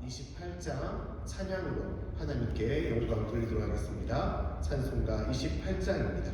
28장 찬양으로 하나님께 영광 돌리도록 하겠습니다. 찬송가 28장입니다.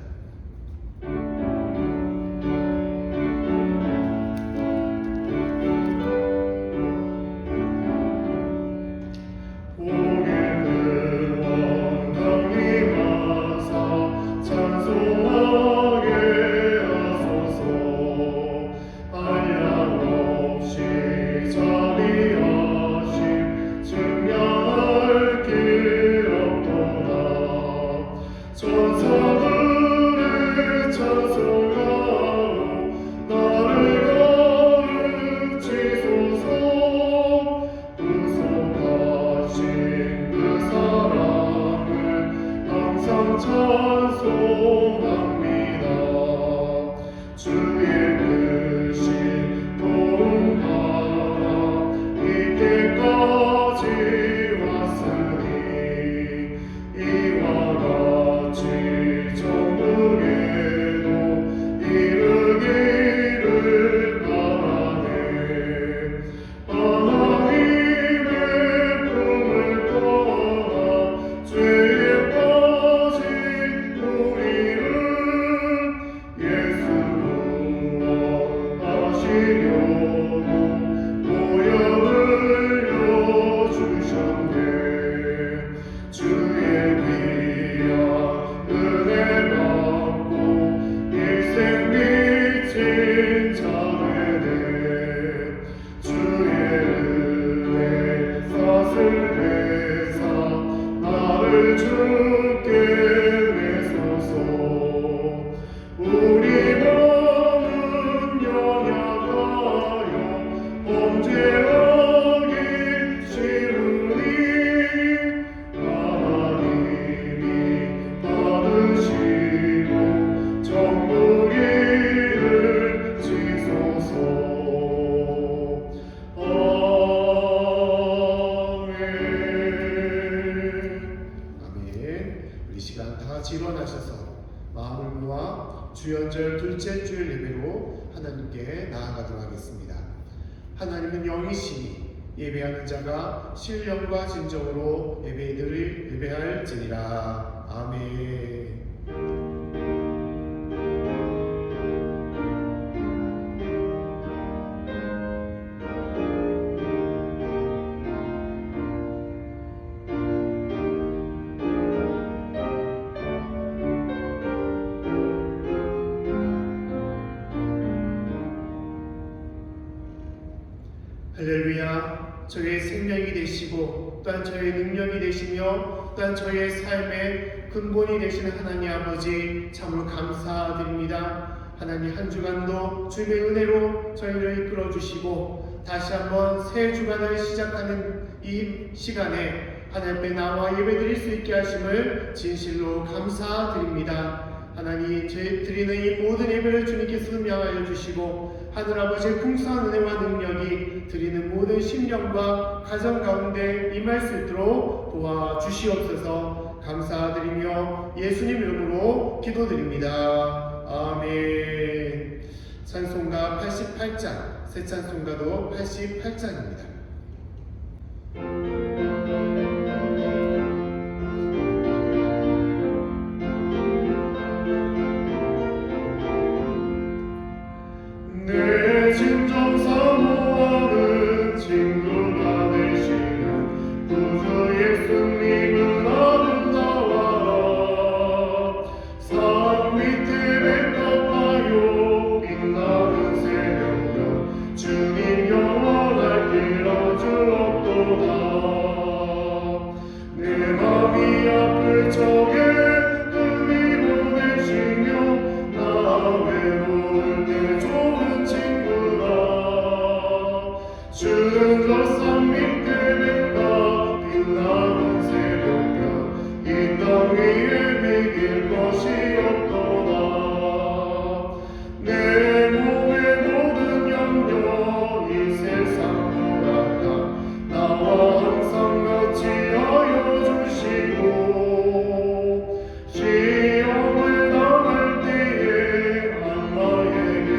주연절 둘째 주일 예배로 하나님께 나아가도록 하겠습니다. 하나님은 영이시니 예배하는 자가 신령과 진정으로 예배할지니라. 아멘. 할렐루야. 저의 생명이 되시고 또한 저의 능력이 되시며 또한 저의 삶의 근본이 되시는 하나님 아버지, 참으로 감사드립니다. 하나님, 한 주간도 주님의 은혜로 저희를 이끌어 주시고 다시 한번 새 주간을 시작하는 이 시간에 하나님 앞에 나와 예배드릴 수 있게 하심을 진실로 감사드립니다. 하나님, 드리는 이 모든 예배를 주님께서 흠양하여 주시고 하늘아버지의 풍성한 은혜와 능력이 드리는 모든 심령과 가정 가운데 임할 수 있도록 도와주시옵소서. 감사드리며 예수님 이름으로 기도드립니다. 아멘. 찬송가 88장, 새 찬송가도 88장입니다. 내 진정 사모하는 친구가 되시는 구주 예수님은 아름다워라. 산 밑에 백합화요 빛나는 새벽별 주님 영원할 길 주옵도다. 내 맘이 아플 적에 흠이 보내시며 나 외로울 때 좋은 친구다. 주는 저 산 밑에 백합 빛나는 새벽별 이 땅 위에 비길 것이 없도다. 내 몸의 모든 염려 이 세상 불안감 나와 항상 같이 하여 주시고 시험을 당할 때에 악마에게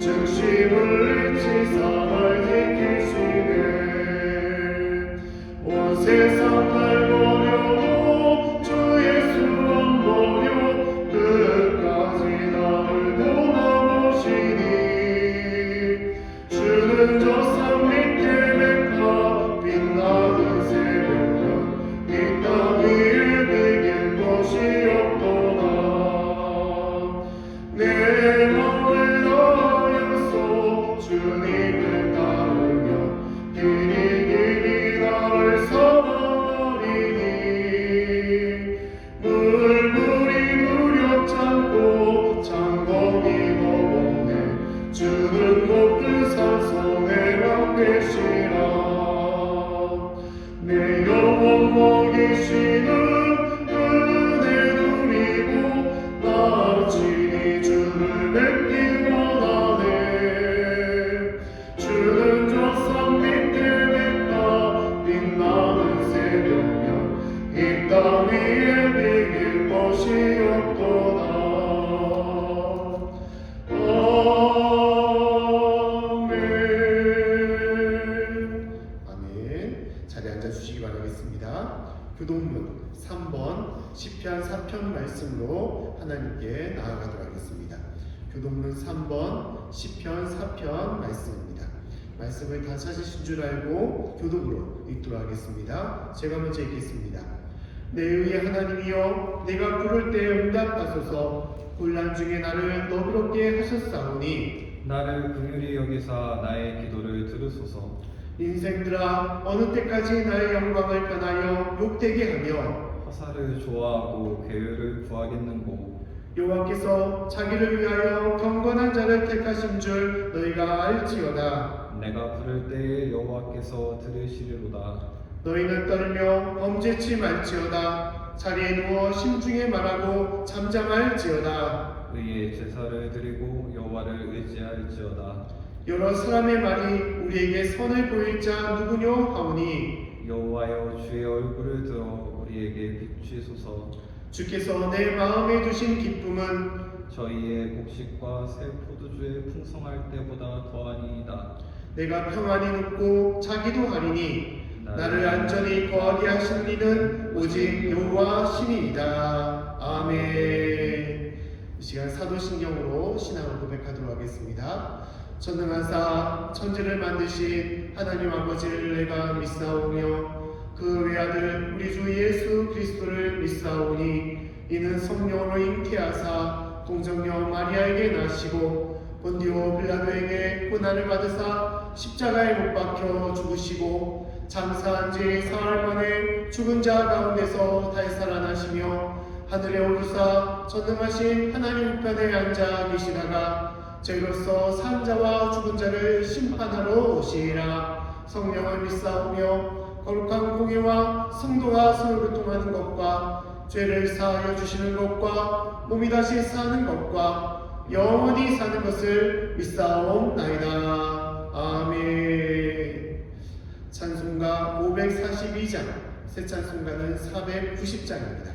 증심을 잃지 상을 지키시네. 내 영혼 먹이시는 은혜 누리고 나 친히 주를 뵙기 원하네. 주는 저 산 밑에 뵙다 빛나는 새벽별 이 땅 위에 비길 것이 없도다. 자리에 앉아주시기 바라겠습니다. 교동문 3번 시편 4편 말씀으로 하나님께 나아가도록 하겠습니다. 교동문 3번 시편 4편 말씀입니다. 말씀을 다 찾으신 줄 알고 교독으로 읽도록 하겠습니다. 제가 먼저 읽겠습니다. 내 의의 하나님이여, 내가 부를 때 응답하소서. 곤란 중에 나를 너그럽게 하셨사오니 나를 긍휼히 여기사 나의 기도를 들으소서. 인생들아, 어느 때까지 나의 영광을 변하여 욕되게 하며 화살을 좋아하고 괴유를 구하겠는고. 여호와께서 자기를 위하여 경건한 자를 택하신 줄 너희가 알지어다. 내가 부를 때에 여호와께서 들으시리로다. 너희는 떨며 범죄치 말지어다. 자리에 누워 심중에 말하고 잠잠할지어다. 의의 제사를 드리고 여호와를 의지할지어다. 여러 사람의 말이 우리에게 선을 보일 자 누구뇨 하오니 여호와여, 주의 얼굴을 들어 우리에게 비추소서. 주께서 내 마음에 두신 기쁨은 저희의 곡식과 새 포도주의 풍성할 때보다 더하니이다. 내가 평안히 눕고 자기도 하리니 나를 안전히 거하게 하시는 이는 오직 여호와 신이이다. 아멘. 이 시간 사도신경으로 신앙을 고백하도록 하겠습니다. 전능하사 천지를 만드신 하나님 아버지를 내가 믿사오며 그 외아들 우리 주 예수 그리스도를 믿사오니 이는 성령으로 잉태하사 동정녀 마리아에게 나시고 본디오 빌라도에게 고난을 받으사 십자가에 못 박혀 죽으시고 장사한 지 사흘 만에 죽은 자 가운데서 다시 살아나시며 하늘에 오르사 전능하신 하나님 우편에 앉아 계시다가 저희로서 산 자와 죽은 자를 심판하러 오시리라. 성령을 믿사오며 거룩한 공예와 성도가 서로 교통하는 것과 죄를 사하여 주시는 것과 몸이 다시 사는 것과 영원히 사는 것을 믿사옵나이다. 아멘. 찬송가 542장, 새 찬송가는 490장입니다.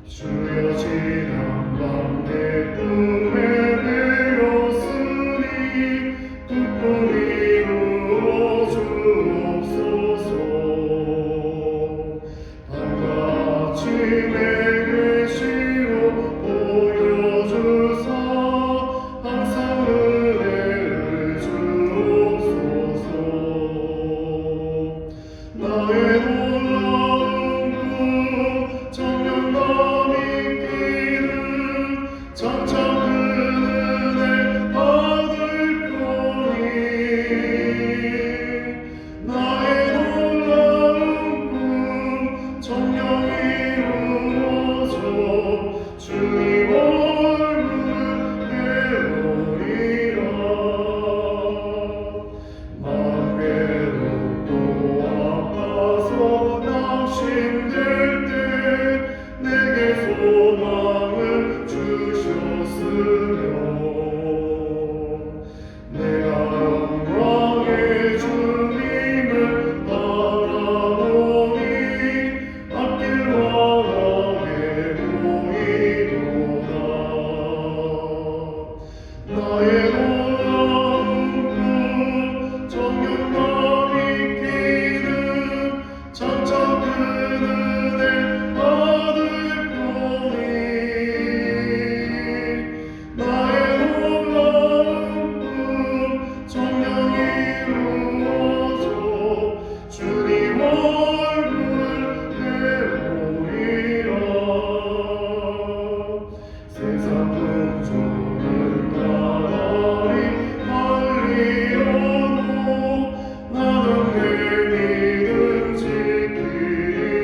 주여 지난 밤 내 꿈에 배었으니 그 꿈 이루어 주옵소서. 밤같이 내게 시로 보여주사 항상 은혜를 주옵소서. 나의 놀라운 꿈 정녕 믿기는 점점 그 은혜 받을 거니. 나의 놀라운 꿈 정녕 이루어져 주님 얼굴을 배우리라. 마음 괴롭고 아파서 낙심될 때 내게 소망을 주셨으며 내가 영광의 주님을 바라보니 앞길 환하게 보이도다. 나의 놀라운 꿈 정녕 나 믿기는 점점 큰 은혜 받을 거니. 나의 놀라운 꿈 정녕 이루어져 주님 얼굴을 배우리라. 세상 풍조는 나날이 달리어도 나는 내 믿음 지키리라.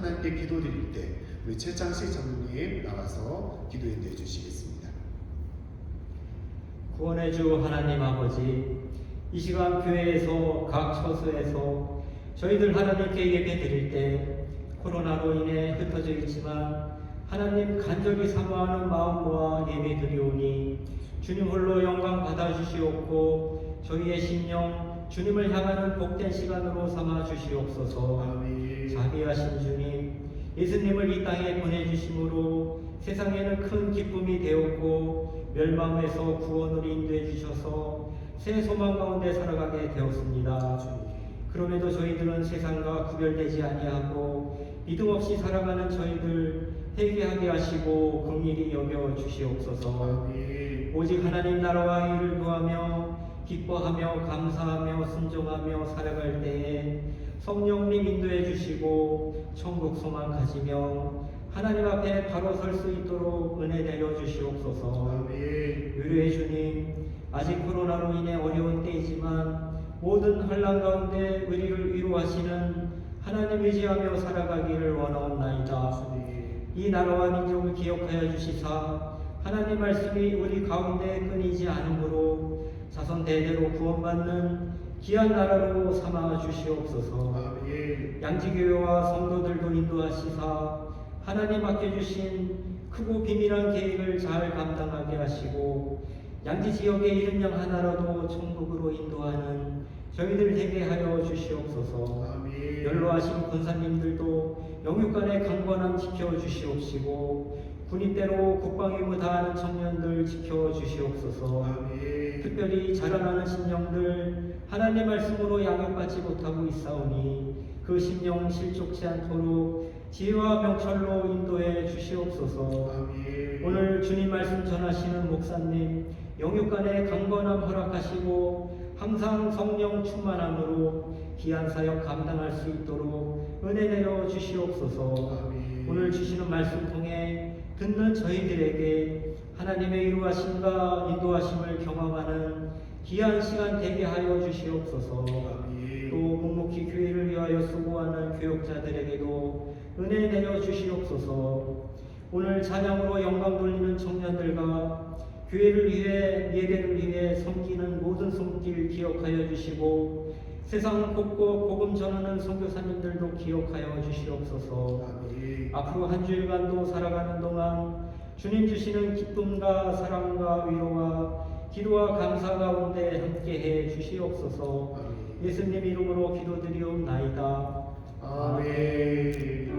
하나님께 기도드릴 때 우리 최창식 장로님 나와서 기도 인도해 주시겠습니다. 구원의 주 하나님 아버지, 이 시간 교회에서 각 처소에서 저희들 하나님께 예배 드릴 때 코로나로 인해 흩어져 있지만 하나님 간절히 사모하는 마음과 예배 드리오니 주님 홀로 영광 받아주시옵고 저희의 심령 주님을 향하는 복된 시간으로 삼아 주시옵소서. 아멘. 자비하신 주님, 예수님을 이 땅에 보내주심으로 세상에는 큰 기쁨이 되었고 멸망에서 구원으로 인도해 주셔서 새 소망 가운데 살아가게 되었습니다. 그럼에도 저희들은 세상과 구별되지 아니하고 믿음 없이 살아가는 저희들 회개하게 하시고 긍휼히 여겨 주시옵소서. 아멘. 오직 하나님 나라와 의를 구하며 기뻐하며 감사하며 순종하며 살아갈 때에 성령님 인도해 주시고 천국 소망 가지며 하나님 앞에 바로 설 수 있도록 은혜 내려 주시옵소서. 아멘. 위로의 주님, 아직 코로나로 인해 어려운 때이지만 모든 환난 가운데 우리를 위로하시는 하나님 의지하며 살아가기를 원하옵나이다. 이 나라와 민족을 기억하여 주시사 하나님 말씀이 우리 가운데 끊이지 않으므로 자손 대대로 구원받는 귀한 나라로 삼아 주시옵소서. 아멘. 양지교회와 성도들도 인도하시사 하나님 맡겨주신 크고 비밀한 계획을 잘 감당하게 하시고 양지 지역의 이름 양 하나라도 천국으로 인도하는 저희들 되게 하여 주시옵소서. 아멘. 연로하신 권사님들도 영육간의 강건함 지켜주시옵시고 군입대로 국방의무 다하는 청년들 지켜주시옵소서. 아멘. 특별히 자라나는 심령들 하나님 말씀으로 양육받지 못하고 있사오니 그 심령 실족치 않도록 지혜와 명철로 인도해 주시옵소서. 아멘. 오늘 주님 말씀 전하시는 목사님 영육간의 강건함 허락하시고 항상 성령 충만함으로 귀한 사역 감당할 수 있도록 은혜 내려 주시옵소서. 아멘. 오늘 주시는 말씀 통해 듣는 저희들에게 하나님의 이루하심과 인도하심을 경험하는 귀한 시간 되게 하여 주시옵소서. 아멘. 또 묵묵히 교회를 위하여 수고하는 교역자들에게도 은혜 내려 주시옵소서. 오늘 찬양으로 영광 돌리는 청년들과 교회를 위해 예배를 위해 섬기는 모든 손길 기억하여 주시고 세상 곳곳 복음 전하는 선교사님들도 기억하여 주시옵소서. 아멘. 앞으로 한 주일간도 살아가는 동안 주님 주시는 기쁨과 사랑과 위로와 기도와 감사 가운데 함께해 주시옵소서. 아멘. 예수님 이름으로 기도드리옵나이다. 아멘.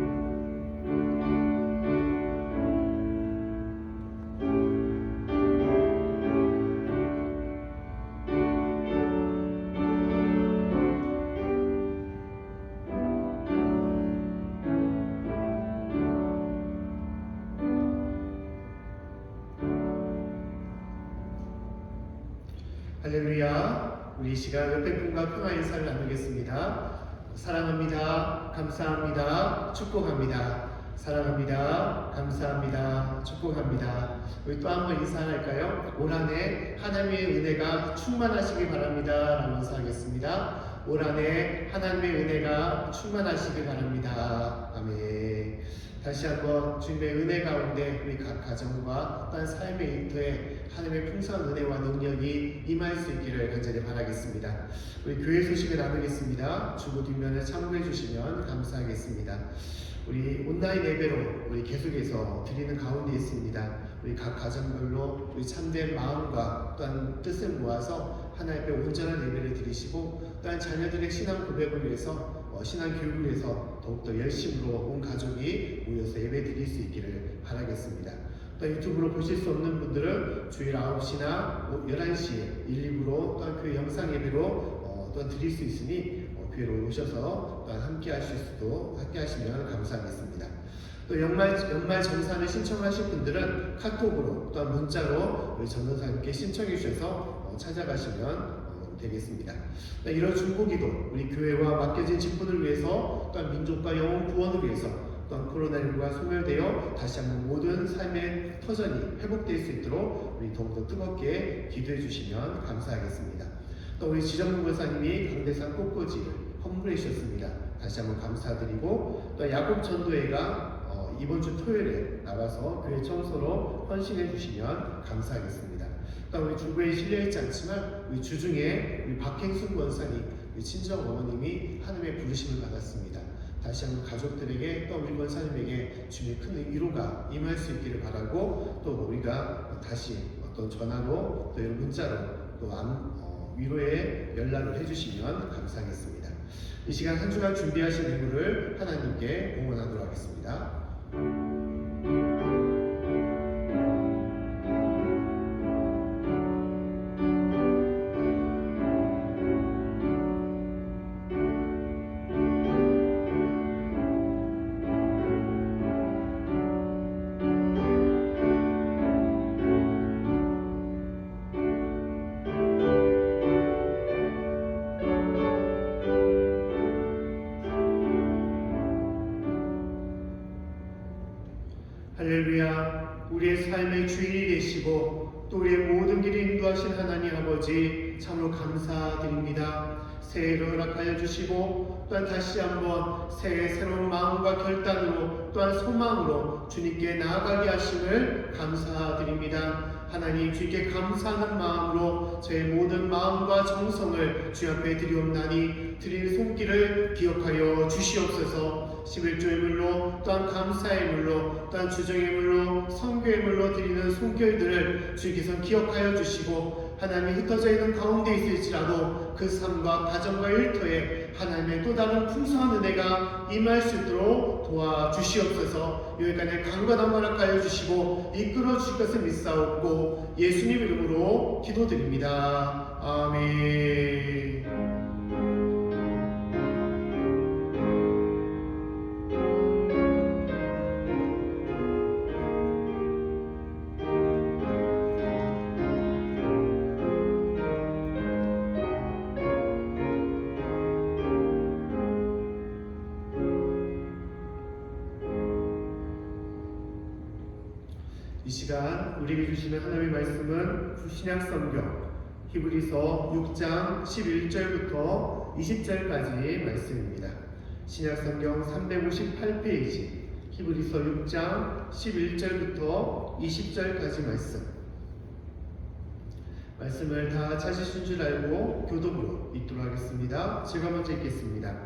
할렐루야. 우리 이 시간 옆에분과 평화 인사를 나누겠습니다. 사랑합니다. 감사합니다. 축복합니다. 사랑합니다. 감사합니다. 축복합니다. 우리 또 한 번 인사할까요? 올 한 해 하나님의 은혜가 충만하시기 바랍니다. 라고 인사하겠습니다. 올 한 해 하나님의 은혜가 충만하시기 바랍니다. 아멘. 다시 한번 주님의 은혜 가운데 우리 각 가정과 또한 삶의 일터에 하나님의 풍성한 은혜와 능력이 임할 수 있기를 간절히 바라겠습니다. 우리 교회 소식을 나누겠습니다. 주보 뒷면을 참고해 주시면 감사하겠습니다. 우리 온라인 예배로 우리 계속해서 드리는 가운데 있습니다. 우리 각 가정별로 우리 참된 마음과 또한 뜻을 모아서 하나님 앞에 온전한 예배를 드리시고 또한 자녀들의 신앙 고백을 위해서 신앙 교육을 위해서 더욱더 열심으로 온 가족이 모여서 예배 드릴 수 있기를 바라겠습니다. 또 유튜브로 보실 수 없는 분들은 주일 9시나 11시에 1, 2부로 또한 교회 영상 예배로 또한 드릴 수 있으니 교회로 오셔서 또한 함께 하시면 감사하겠습니다. 또 연말 정산을 신청하실 분들은 카톡으로 또한 문자로 우리 전도사님께 신청해 주셔서 찾아가시면 되겠습니다. 이런 중보기도 우리 교회와 맡겨진 직분을 위해서 또한 민족과 영혼 구원을 위해서 또한 코로나19가 소멸되어 다시 한번 모든 삶의 터전이 회복될 수 있도록 우리 더욱더 뜨겁게 기도해 주시면 감사하겠습니다. 또 우리 지정문 권사님이 강대상 꽃꽂이를 헌물해주셨습니다. 다시 한번 감사드리고 또 야곱 전도회가 이번 주 토요일에 나와서 교회 청소로 헌신해 주시면 감사하겠습니다. 또 우리 주부에 실려있지 않지만 우리 주중에 우리 박행순 권사님, 우리 친정 어머님이 하나님의 부르심을 받았습니다. 다시 한번 가족들에게 또 우리 권사님에게 주님의 큰 위로가 임할 수 있기를 바라고 또 우리가 다시 어떤 전화로 또 이런 문자로 또 위로의 연락을 해주시면 감사하겠습니다. 이 시간 한 주간 준비하신 의무를 하나님께 공헌하도록 하겠습니다. 할렐루야. 우리의 삶의 주인이 되시고 또 우리의 모든 길을 인도하신 하나님 아버지 참으로 감사드립니다. 새해를 허락하여 주시고 또한 다시 한번 새해 새로운 마음과 결단으로 또한 소망으로 주님께 나아가게 하심을 감사드립니다. 하나님 주님께 감사하는 마음으로 저의 모든 마음과 정성을 주 앞에 드리옵나니 드린 손길을 기억하여 주시옵소서. 11조의 물로 또한 감사의 물로 또한 주정의 물로 성교의 물로 드리는 손길들을 주께서 기억하여 주시고 하나님이 흩어져 있는 가운데 있을지라도 그 삶과 가정과 일터에 하나님의 또 다른 풍성한 은혜가 임할 수 있도록 도와주시옵소서. 여기까지 강건한 허락하여 주시고 이끌어 주실 것을 믿사옵고 예수님 이름으로 기도드립니다. 아멘. 이 시간 우리에게 주시는 하나님의 말씀은 신약성경 히브리서 6장 11절부터 20절까지 말씀입니다. 신약성경 358페이지 히브리서 6장 11절부터 20절까지 말씀을 다 찾으신 줄 알고 교독으로 읽도록 하겠습니다. 제가 먼저 읽겠습니다.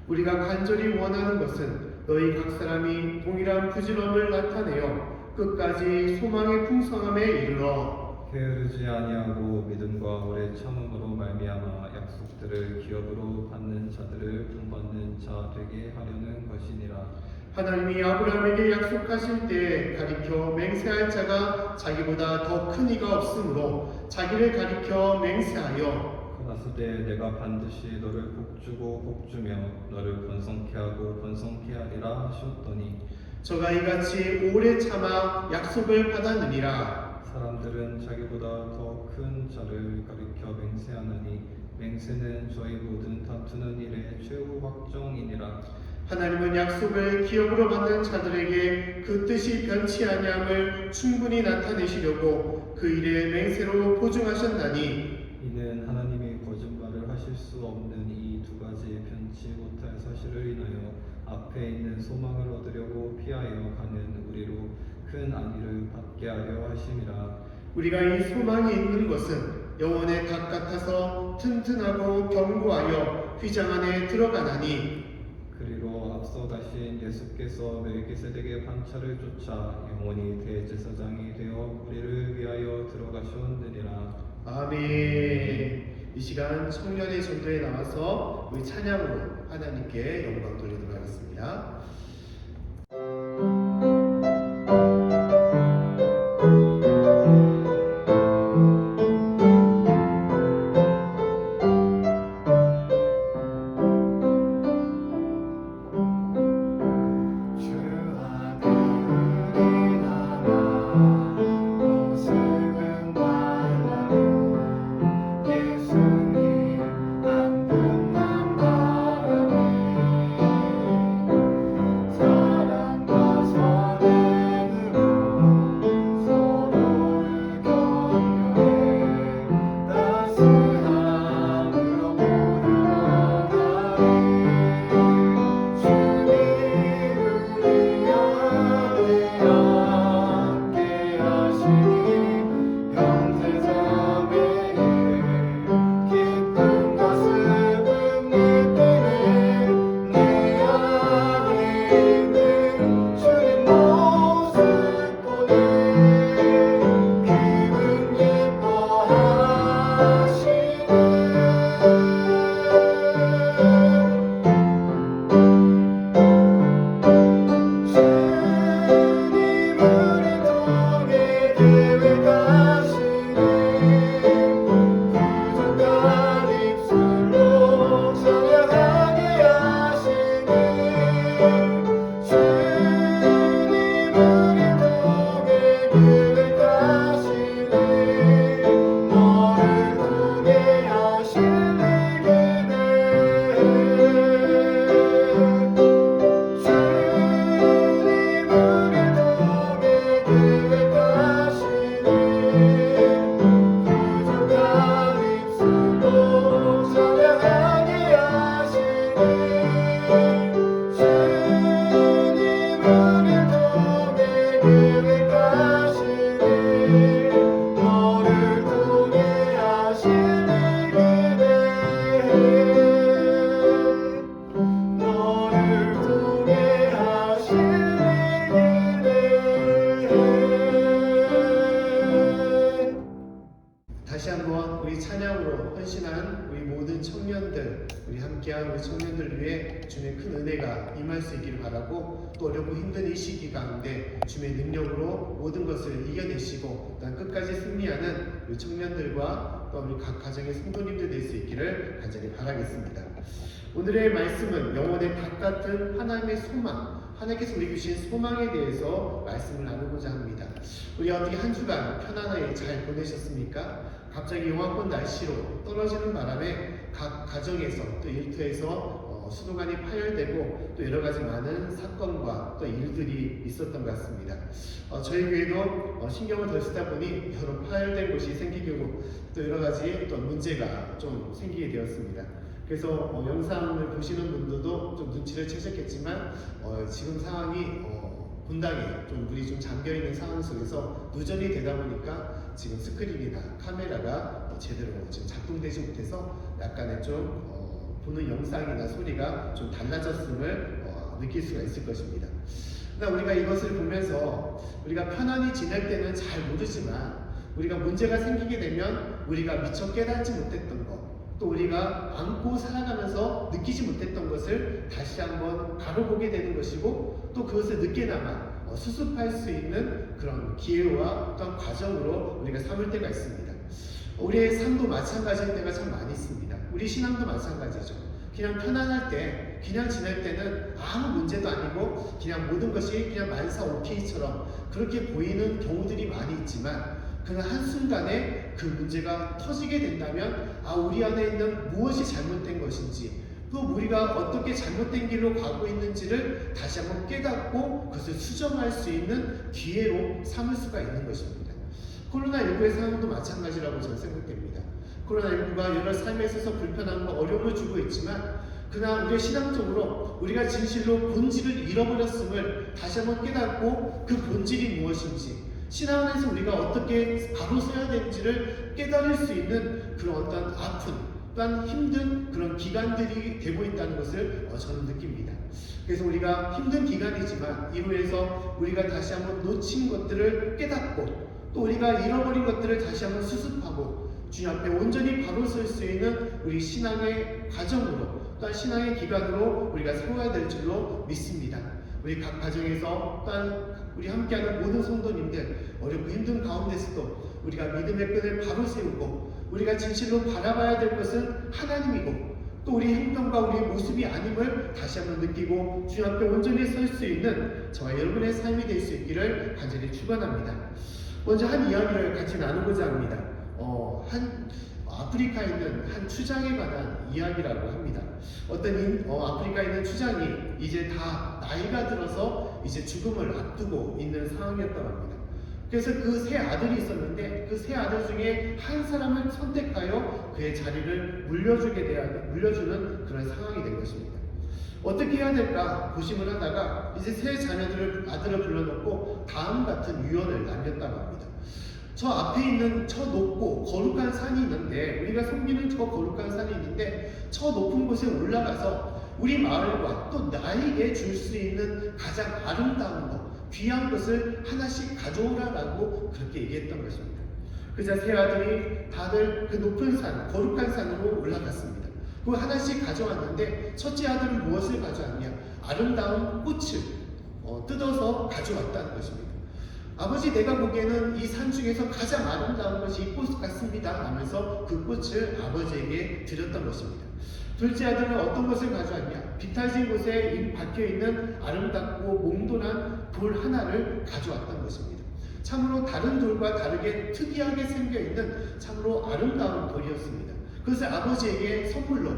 우리가 간절히 원하는 것은 너희 각 사람이 동일한 부지런을 나타내어 끝까지 소망의 풍성함에 이르러 게으르지 아니하고 믿음과 오래 참음으로 말미암아 약속들을 기업으로 받는 자들을 본받는 자 되게 하려는 것이니라. 하나님이 아브라함에게 약속하실 때 가리켜 맹세할 자가 자기보다 더 큰 이가 없으므로 자기를 가리켜 맹세하여 그나서되 내가 반드시 너를 복주고 복주며 너를 번성케 하고 번성케 하리라 하셨더니 저가 이같이 오래 참아 약속을 받았느니라. 사람들은 자기보다 더 큰 자를 가리켜 맹세하나니 맹세는 저희 모든 다투는 일의 최후 확정이니라. 하나님은 약속을 기업으로 받는 자들에게 그 뜻이 변치 아니함을 충분히 나타내시려고 그 일에 맹세로 보증하셨나니 이는 하나님이 거짓말을 하실 수 없는 이 두 가지 변치 못할 사실을 인하여 앞에 있는 소망을 얻으려고 피하여 가는 우리로 큰 안위를 받게 하려 하심이라. 우리가 이 소망이 있는 것은 영혼의 닭 같아서 튼튼하고 견고하여 휘장 안에 들어가나니 그리로 앞서 가신 예수께서 멜기세덱의 반차를 쫓아 영원히 대제사장이 되어 우리를 위하여 들어가셨느니라. 아멘. 이 시간 청년의 전도에 나와서 우리 찬양으로 하나님께 영광 돌리도록 하겠습니다. 예수님 안 붙는 바람에 주님의 큰 은혜가 임할 수 있기를 바라고, 또 어렵고 힘든 이 시기 가운데 주님의 능력으로 모든 것을 이겨내시고 또한 끝까지 승리하는 우리 청년들과 또 우리 각 가정의 성도님들 될 수 있기를 간절히 바라겠습니다. 오늘의 말씀은 영혼의 닭 같은 하나님의 소망, 하나님께서 우리 주신 소망에 대해서 말씀을 나누고자 합니다. 우리 어떻게 한 주간 편안하게 잘 보내셨습니까? 갑자기 영하권 날씨로 떨어지는 바람에 각 가정에서 또 일터에서 수도관이 파열되고 또 여러 가지 많은 사건과 또 일들이 있었던 것 같습니다. 저희 교회도 신경을 덜 쓰다 보니 여러 파열된 곳이 생기고 또 여러 가지 또 문제가 좀 생기게 되었습니다. 그래서 영상을 보시는 분들도 좀 눈치를 채셨겠지만 지금 상황이 분당에 좀 물이 좀 잠겨 있는 상황 속에서 누전이 되다 보니까 지금 스크린이나 카메라가 제대로 지금 작동되지 못해서 약간의 좀 보는 영상이나 소리가 좀 달라졌음을 느낄 수가 있을 것입니다. 그러나 우리가 이것을 보면서 우리가 편안히 지낼 때는 잘 모르지만 우리가 문제가 생기게 되면 우리가 미처 깨닫지 못했던 것, 또 우리가 안고 살아가면서 느끼지 못했던 것을 다시 한번 바라보게 되는 것이고, 또 그것을 늦게나마 수습할 수 있는 그런 기회와 또한 과정으로 우리가 삼을 때가 있습니다. 우리의 삶도 마찬가지일 때가 참 많이 있습니다. 우리 신앙도 마찬가지죠. 그냥 편안할 때, 그냥 지낼 때는 아무 문제도 아니고 그냥 모든 것이 그냥 만사 오케이처럼 그렇게 보이는 경우들이 많이 있지만, 그러나 한순간에 그 문제가 터지게 된다면 우리 안에 있는 무엇이 잘못된 것인지, 또 우리가 어떻게 잘못된 길로 가고 있는지를 다시 한번 깨닫고 그것을 수정할 수 있는 기회로 삼을 수가 있는 것입니다. 코로나19의 상황도 마찬가지라고 저는 생각됩니다. 코로나19가 여러 삶에 있어서 불편함과 어려움을 주고 있지만, 그러나 우리가 신앙적으로 우리가 진실로 본질을 잃어버렸음을 다시 한번 깨닫고 그 본질이 무엇인지, 신앙 안에서 우리가 어떻게 바로 서야 되는지를 깨달을 수 있는 그런 어떤 아픈, 또한 힘든 그런 기간들이 되고 있다는 것을 저는 느낍니다. 그래서 우리가 힘든 기간이지만 이로 해서 우리가 다시 한번 놓친 것들을 깨닫고, 또 우리가 잃어버린 것들을 다시 한번 수습하고 주님 앞에 온전히 바로 설 수 있는 우리 신앙의 과정으로, 또한 신앙의 기간으로 우리가 세워야 될 줄로 믿습니다. 우리 각 가정에서, 또한 우리 함께하는 모든 성도님들, 어렵고 힘든 가운데서도 우리가 믿음의 끈을 바로 세우고 우리가 진실로 바라봐야 될 것은 하나님이고, 또 우리 행동과 우리의 모습이 아님을 다시 한번 느끼고 주님 앞에 온전히 설 수 있는 저와 여러분의 삶이 될 수 있기를 간절히 축원합니다. 먼저 한 이야기를 같이 나누고자 합니다. 아프리카에 있는 한 추장에 관한 이야기라고 합니다. 어떤 아프리카에 있는 추장이 이제 다 나이가 들어서 이제 죽음을 앞두고 있는 상황이었다고 합니다. 그래서 그 세 아들이 있었는데 그 세 아들 중에 한 사람을 선택하여 그의 자리를 물려주는 그런 상황이 된 것입니다. 어떻게 해야 될까 고심을 하다가 이제 세 아들을 불러놓고 다음 같은 유언을 남겼다고 합니다. 저 앞에 있는 저 높고 거룩한 산이 있는데, 우리가 섬기는 저 거룩한 산이 있는데 저 높은 곳에 올라가서 우리 마을과 또 나에게 줄 수 있는 가장 아름다운 것, 귀한 것을 하나씩 가져오라라고 그렇게 얘기했던 것입니다. 그래서 세 아들이 다들 그 높은 산, 거룩한 산으로 올라갔습니다. 그 하나씩 가져왔는데 첫째 아들은 무엇을 가져왔냐? 아름다운 꽃을 뜯어서 가져왔다는 것입니다. 아버지, 내가 보기에는 이 산 중에서 가장 아름다운 것이 이 꽃 같습니다 하면서 그 꽃을 아버지에게 드렸던 것입니다. 둘째 아들은 어떤 것을 가져왔냐? 비탈진 곳에 박혀있는 아름답고 몽돌한 돌 하나를 가져왔던 것입니다. 참으로 다른 돌과 다르게 특이하게 생겨있는 참으로 아름다운 돌이었습니다. 그것을 아버지에게 선물로,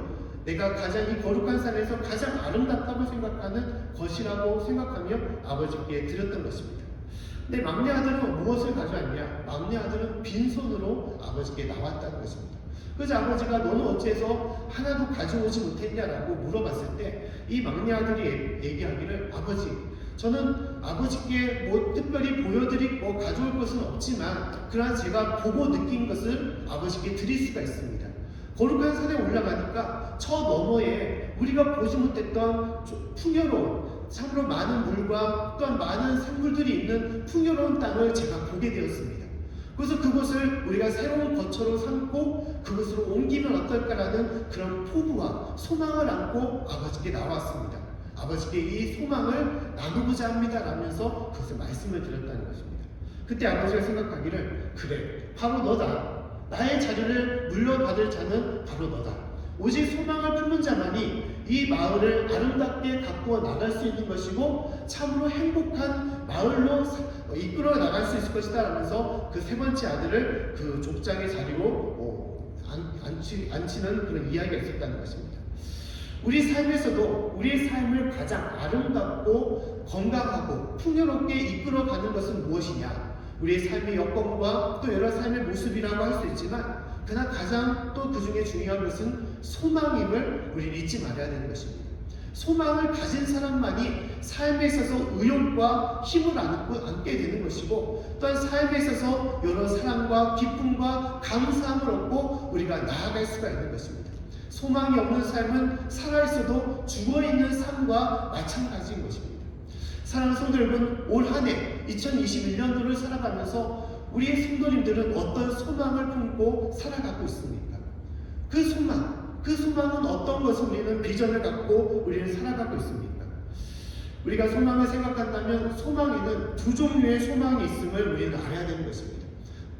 내가 가장 이 거룩한 산에서 가장 아름답다고 생각하는 것이라고 생각하며 아버지께 드렸던 것입니다. 근데 막내 아들은 무엇을 가져왔냐? 막내 아들은 빈손으로 아버지께 나왔다는 것입니다. 그래서 아버지가 너는 어째서 하나도 가져오지 못했냐라고 물어봤을 때 이 막내 아들이 얘기하기를, 아버지, 저는 아버지께 뭐 특별히 보여드릴 가져올 것은 없지만 그러나 제가 보고 느낀 것을 아버지께 드릴 수가 있습니다. 거룩한 산에 올라가니까 저 너머에 우리가 보지 못했던 풍요로운, 참으로 많은 물과 또한 많은 생물들이 있는 풍요로운 땅을 제가 보게 되었습니다. 그래서 그곳을 우리가 새로운 거처로 삼고 그곳으로 옮기면 어떨까라는 그런 포부와 소망을 안고 아버지께 나왔습니다. 아버지께 이 소망을 나누고자 합니다 라면서 그것을 말씀을 드렸다는 것입니다. 그때 아버지가 생각하기를 그래 바로 너다. 나의 자리를 물려받을 자는 바로 너다. 오직 소망을 품은 자만이 이 마을을 아름답게 가꾸어 나갈 수 있는 것이고 참으로 행복한 마을로 이끌어 나갈 수 있을 것이다 라면서 그 세 번째 아들을 그 족장의 자리로 앉히는 그런 이야기가 있었다는 것입니다. 우리 삶에서도 우리의 삶을 가장 아름답고 건강하고 풍요롭게 이끌어가는 것은 무엇이냐? 우리의 삶의 여건과 또 여러 삶의 모습이라고 할 수 있지만 그러나 가장 또 그 중에 중요한 것은 소망임을 우리는 잊지 말아야 되는 것입니다. 소망을 가진 사람만이 삶에 있어서 의욕과 힘을 안게 되는 것이고 또한 삶에 있어서 여러 사랑과 기쁨과 감사함을 얻고 우리가 나아갈 수가 있는 것입니다. 소망이 없는 삶은 살아있어도 죽어있는 삶과 마찬가지인 것입니다. 사랑하는 성도 여러분, 올 한 해 2021년도를 살아가면서 우리의 성도님들은 어떤 소망을 품고 살아가고 있습니까? 그 소망은 어떤 것을 우리는 비전을 갖고 우리는 살아가고 있습니까? 우리가 소망을 생각한다면 소망에는 두 종류의 소망이 있음을 우리는 알아야 되는 것입니다.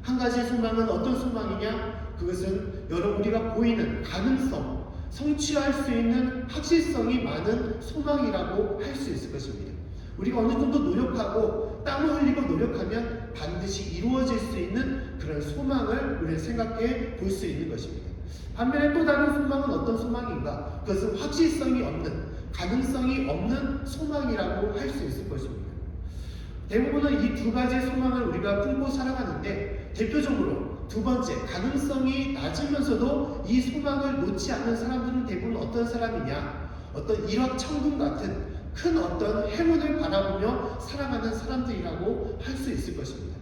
한 가지 소망은 어떤 소망이냐? 그것은 여러분 우리가 보이는 가능성, 성취할 수 있는 확실성이 많은 소망이라고 할 수 있을 것입니다. 우리가 어느 정도 노력하고 땀을 흘리고 노력하면 반드시 이루어질 수 있는 그런 소망을 우리는 생각해 볼 수 있는 것입니다. 반면에 또 다른 소망은 어떤 소망인가? 그것은 확실성이 없는, 가능성이 없는 소망이라고 할 수 있을 것입니다. 대부분은 이 두 가지의 소망을 우리가 품고 살아가는데 대표적으로 두 번째, 가능성이 낮으면서도 이 소망을 놓지 않는 사람들은 대부분 어떤 사람이냐? 어떤 일확천금 같은 큰 어떤 행운을 바라보며 살아가는 사람들이라고 할 수 있을 것입니다.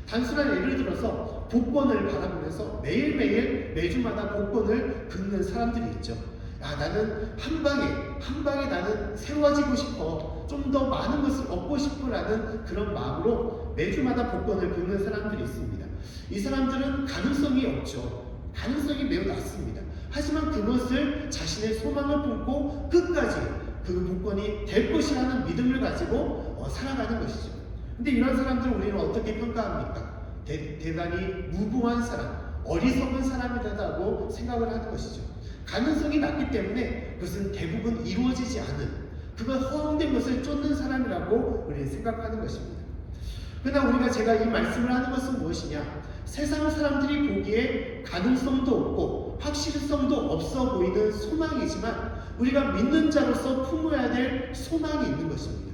단순한 예를 들어서 복권을 바라보면서 매일매일 매주마다 복권을 긁는 사람들이 있죠. 야, 나는 한 방에 나는 세워지고 싶어. 좀 더 많은 것을 얻고 싶어라는 그런 마음으로 매주마다 복권을 긁는 사람들이 있습니다. 이 사람들은 가능성이 없죠. 가능성이 매우 낮습니다. 하지만 그것을 자신의 소망을 품고 끝까지 그 복권이 될 것이라는 믿음을 가지고 살아가는 것이죠. 근데 이런 사람들을 우리는 어떻게 평가합니까? 대단히 무고한 사람, 어리석은 사람이라고 생각을 하는 것이죠. 가능성이 낮기 때문에 그것은 대부분 이루어지지 않은, 그건 허황된 것을 쫓는 사람이라고 우리는 생각하는 것입니다. 그러나 제가 이 말씀을 하는 것은 무엇이냐? 세상 사람들이 보기에 가능성도 없고 확실성도 없어 보이는 소망이지만 우리가 믿는 자로서 품어야 될 소망이 있는 것입니다.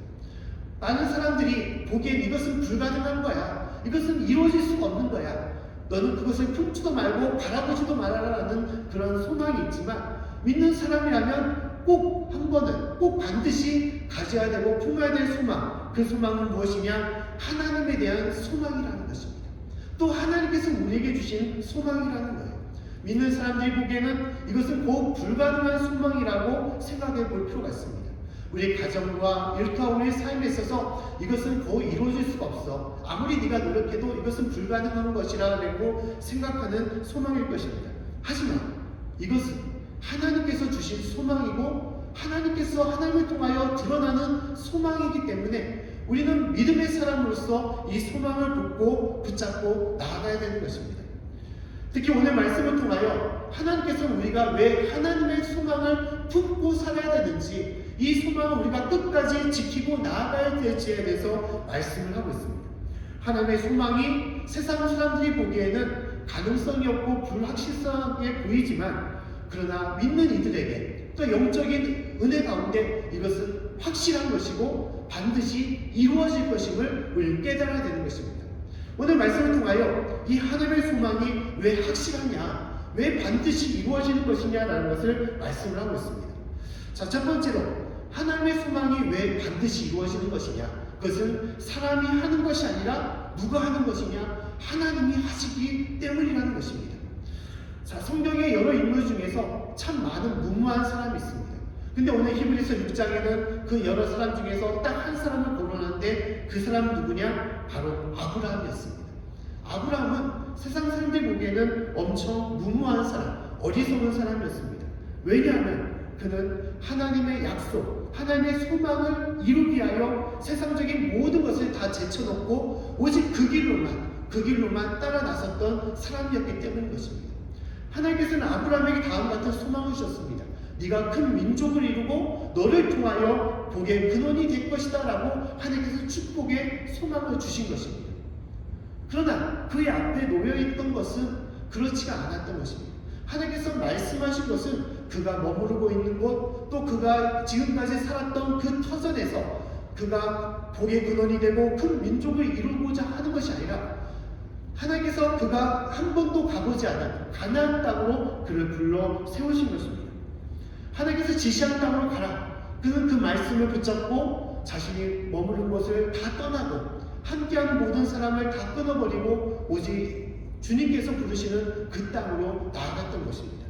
많은 사람들이 보기엔 이것은 불가능한 거야. 이것은 이루어질 수가 없는 거야. 너는 그것을 품지도 말고 바라보지도 말아라라는 그런 소망이 있지만 믿는 사람이라면 꼭 한 번은 꼭 반드시 가져야 되고 품어야 될 소망, 그 소망은 무엇이냐? 하나님에 대한 소망이라는 것입니다. 또 하나님께서 우리에게 주신 소망이라는 거예요. 믿는 사람들이 보기에는 이것은 꼭 불가능한 소망이라고 생각해 볼 필요가 있습니다. 우리의 가정과 일터와 우리의 삶에 있어서 이것은 거의 이루어질 수가 없어. 아무리 네가 노력해도 이것은 불가능한 것이라고 생각하는 소망일 것입니다. 하지만 이것은 하나님께서 주신 소망이고 하나님께서 하나님을 통하여 드러나는 소망이기 때문에 우리는 믿음의 사람으로서 이 소망을 붙잡고 나아가야 되는 것입니다. 특히 오늘 말씀을 통하여 하나님께서 우리가 왜 하나님의 소망을 품고 살아야 되는지, 이 소망을 우리가 끝까지 지키고 나아가야 될지에 대해서 말씀을 하고 있습니다. 하나님의 소망이 세상 사람들이 보기에는 가능성이 없고 불확실성하게 보이지만 그러나 믿는 이들에게 또 영적인 은혜 가운데 이것은 확실한 것이고 반드시 이루어질 것임을 우리는 깨달아야 되는 것입니다. 오늘 말씀을 통하여 이 하나님의 소망이 왜 확실하냐, 왜 반드시 이루어지는 것이냐라는 것을 말씀을 하고 있습니다. 자, 첫 번째로 하나님의 소망이 왜 반드시 이루어지는 것이냐, 그것은 사람이 하는 것이 아니라 누가 하는 것이냐, 하나님이 하시기 때문이라는 것입니다. 자, 성경의 여러 인물 중에서 참 많은 무모한 사람이 있습니다. 근데 오늘 히브리서 6장에는 그 여러 사람 중에서 딱 한 사람을 거론하는데 그 사람은 누구냐? 바로 아브라함이었습니다. 아브라함은 세상 사람들 보기에는 엄청 무모한 사람, 어리석은 사람이었습니다. 왜냐하면 그는 하나님의 약속, 하나님의 소망을 이루기 위하여 세상적인 모든 것을 다 제쳐놓고 오직 그 길로만 따라 나섰던 사람이었기 때문인 것입니다. 하나님께서는 아브라함에게 다음과 같은 소망을 주셨습니다. 네가 큰 민족을 이루고 너를 통하여 복의 근원이 될 것이다 라고 하나님께서 축복의 소망을 주신 것입니다. 그러나 그의 앞에 놓여있던 것은 그렇지가 않았던 것입니다. 하나님께서 말씀하신 것은 그가 머무르고 있는 곳, 또 그가 지금까지 살았던 그 터전에서 그가 복의 근원이 되고 큰 민족을 이루고자 하는 것이 아니라 하나님께서 그가 한 번도 가보지 않은 가나안 땅으로 그를 불러 세우신 것입니다. 하나님께서 지시한 땅으로 가라. 그는 그 말씀을 붙잡고 자신이 머무른 곳을 다 떠나고 함께한 모든 사람을 다 끊어버리고 오직 주님께서 부르시는 그 땅으로 나아갔던 것입니다.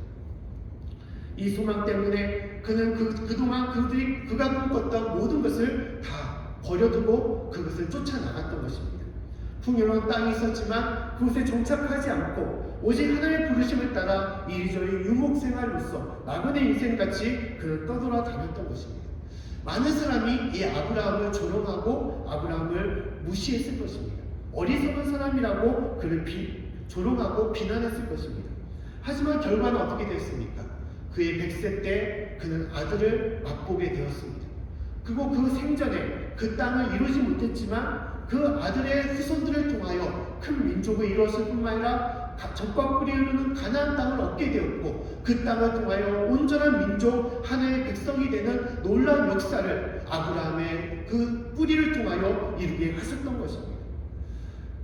이 소망 때문에 그는 그동안 그가 꿈꿨던 모든 것을 다 버려두고 그것을 쫓아나갔던 것입니다. 풍요로운 땅이 있었지만 그곳에 정착하지 않고 오직 하나님의 부르심을 따라 이리저리 유목생활로서 나그네 인생같이 그를 떠돌아 다녔던 것입니다. 많은 사람이 이 아브라함을 조롱하고 아브라함을 무시했을 것입니다. 어리석은 사람이라고 그를 조롱하고 비난했을 것입니다. 하지만 결과는 어떻게 됐습니까? 그의 100세 때 그는 아들을 맛보게 되었습니다. 그리고 그 생전에 그 땅을 이루지 못했지만 그 아들의 후손들을 통하여 큰 민족을 이루었을 뿐만 아니라 젖과 꿀이 흐르는 가나안 땅을 얻게 되었고 그 땅을 통하여 온전한 민족 하나의 백성이 되는 놀라운 역사를 아브라함의 그 뿌리를 통하여 이루게 하셨던 것입니다.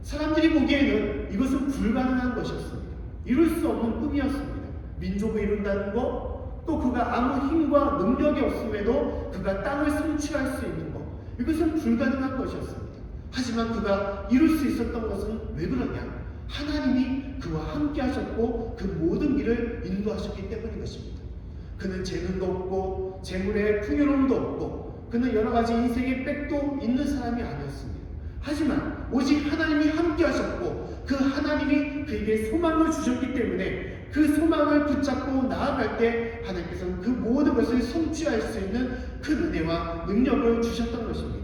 사람들이 보기에는 이것은 불가능한 것이었습니다. 이룰 수 없는 꿈이었습니다. 민족을 이룬다는 것, 또 그가 아무 힘과 능력이 없음에도 그가 땅을 성취할 수 있는 것, 이것은 불가능한 것이었습니다. 하지만 그가 이룰 수 있었던 것은 왜 그러냐? 하나님이 그와 함께 하셨고 그 모든 길을 인도하셨기 때문인 것입니다. 그는 재능도 없고 재물의 풍요로움도 없고 그는 여러 가지 인생의 빽도 있는 사람이 아니었습니다. 하지만 오직 하나님이 함께 하셨고 그 하나님이 그에게 소망을 주셨기 때문에 그 소망을 붙잡고 나아갈 때 하나님께서는 그 모든 것을 성취할 수 있는 큰 은혜와 능력을 주셨던 것입니다.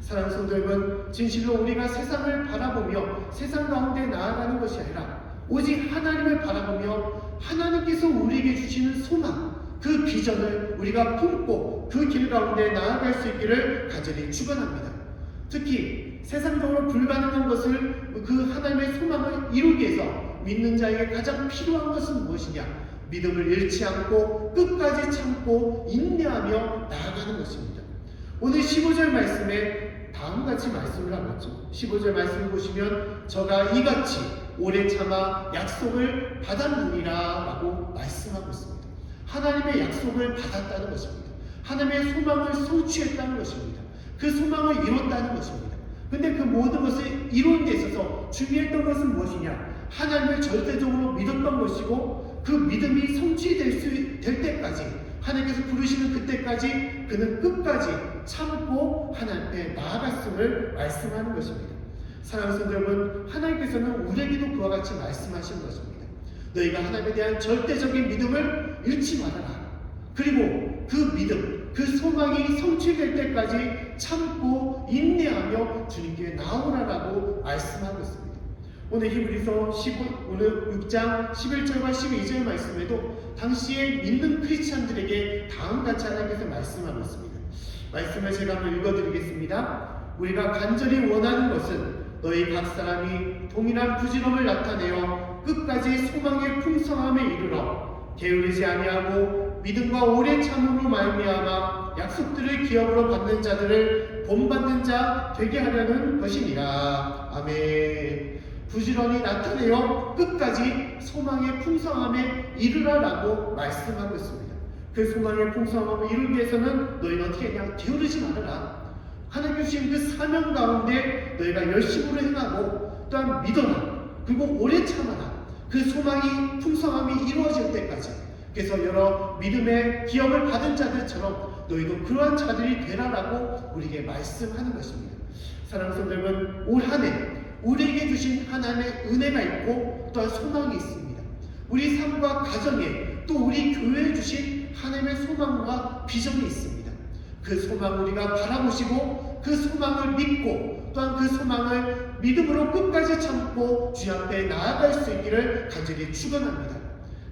사랑하는 성도 여러분, 진실로 우리가 세상을 바라보며 세상 가운데 나아가는 것이 아니라 오직 하나님을 바라보며 하나님께서 우리에게 주시는 소망, 그 비전을 우리가 품고 그 길 가운데 나아갈 수 있기를 간절히 축원합니다. 특히 세상적으로 불가능한 것을 그 하나님의 소망을 이루기 위해서 믿는 자에게 가장 필요한 것은 무엇이냐? 믿음을 잃지 않고 끝까지 참고 인내하며 나아가는 것입니다. 오늘 15절 말씀에 다음같이 말씀을 하고 있죠. 15절 말씀을 보시면 저가 이같이 오래 참아 약속을 받았느니라 라고 말씀하고 있습니다. 하나님의 약속을 받았다는 것입니다. 하나님의 소망을 성취했다는 것입니다. 그 소망을 이뤘다는 것입니다. 근데 그 모든 것을 이루는 데 있어서 중요했던 것은 무엇이냐? 하나님을 절대적으로 믿었던 것이고 그 믿음이 성취될 때까지 하나님께서 부르시는 그때까지 그는 끝까지 참고 하나님 앞에 나아갔음을 말씀하는 것입니다. 사랑하는 성도 여러분, 하나님께서는 우리에게도 그와 같이 말씀하시는 것입니다. 너희가 하나님에 대한 절대적인 믿음을 잃지 말아라. 그리고 그 믿음, 그 소망이 성취될 때까지 참고 인내하며 주님께 나오라라고 말씀하고 있습니다. 오늘 히브리서 6장 11절과 12절 말씀에도 당시에 믿는 크리스찬들에게 다음같이 하나님께서 말씀하고 있습니다. 말씀을 제가 한번 읽어드리겠습니다. 우리가 간절히 원하는 것은 너희 각 사람이 동일한 부지런을 나타내어 끝까지 소망의 풍성함에 이르러 게으르지 아니하고 믿음과 오래 참음으로 말미암아 약속들을 기업으로 받는 자들을 본받는 자 되게 하려는 것이니라. 아멘. 부지런히 나타내어 끝까지 소망의 풍성함에 이르라라고 말씀하고 있습니다. 그 소망의 풍성함을 이루기 위해서는 너희는 어떻게 했냐? 게으르지 말아라. 하나님 주신 그 사명 가운데 너희가 열심으로 행하고 또한 믿어라. 그리고 오래 참아라. 그 소망이 풍성함이 이루어질 때까지. 그래서 여러 믿음의 기업을 받은 자들처럼 너희도 그러한 자들이 되라라고 우리에게 말씀하는 것입니다. 사랑하는 성도 여러분, 올 한 해 우리에게 주신 하나님의 은혜가 있고 또한 소망이 있습니다. 우리 삶과 가정에 또 우리 교회에 주신 하나님의 소망과 비전이 있습니다. 그 소망을 우리가 바라보시고 그 소망을 믿고 또한 그 소망을 믿음으로 끝까지 참고 주 앞에 나아갈 수 있기를 간절히 축원합니다.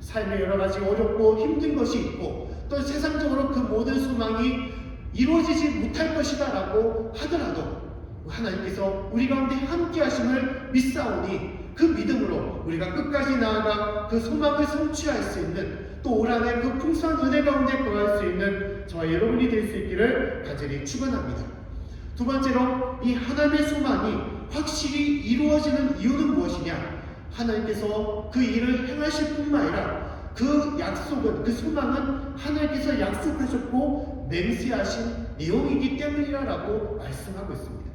삶에 여러 가지 어렵고 힘든 것이 있고 또 세상적으로 그 모든 소망이 이루어지지 못할 것이다 라고 하더라도 하나님께서 우리 가운데 함께 하심을 믿사오니 그 믿음으로 우리가 끝까지 나아가 그 소망을 성취할 수 있는 또 올 한해 그 풍성한 은혜 가운데 거할 수 있는 저와 여러분이 될 수 있기를 간절히 축원합니다. 두 번째로 이 하나님의 소망이 확실히 이루어지는 이유는 무엇이냐? 하나님께서 그 일을 행하실 뿐만 아니라 그 약속은, 그 소망은 하나님께서 약속하셨고 맹세하신 내용이기 때문이라고 말씀하고 있습니다.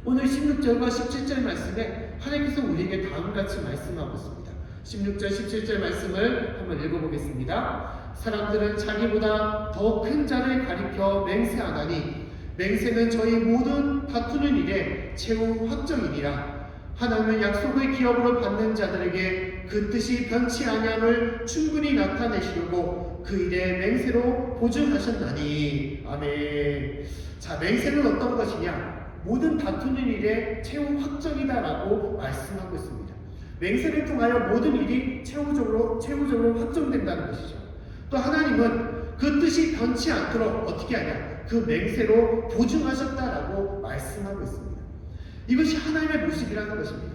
오늘 16절과 17절 말씀에 하나님께서 우리에게 다음같이 말씀하고 있습니다. 16절, 17절 말씀을 한번 읽어보겠습니다. 사람들은 자기보다 더 큰 자를 가리켜 맹세하나니 맹세는 저희 모든 다투는 일에 최후 확정이니라. 하나님은 약속의 기업으로 받는 자들에게 그 뜻이 변치 아니함을 충분히 나타내시려고 그 일에 맹세로 보증하셨나니. 아멘. 자, 맹세는 어떤 것이냐? 모든 다투는 일에 최후 확정이다라고 말씀하고 있습니다. 맹세를 통하여 모든 일이 최후적으로 확정된다는 것이죠. 또 하나님은 그 뜻이 변치 않도록 어떻게 하냐? 그 맹세로 보증하셨다라고 말씀하고 있습니다. 이것이 하나님의 모습이라는 것입니다.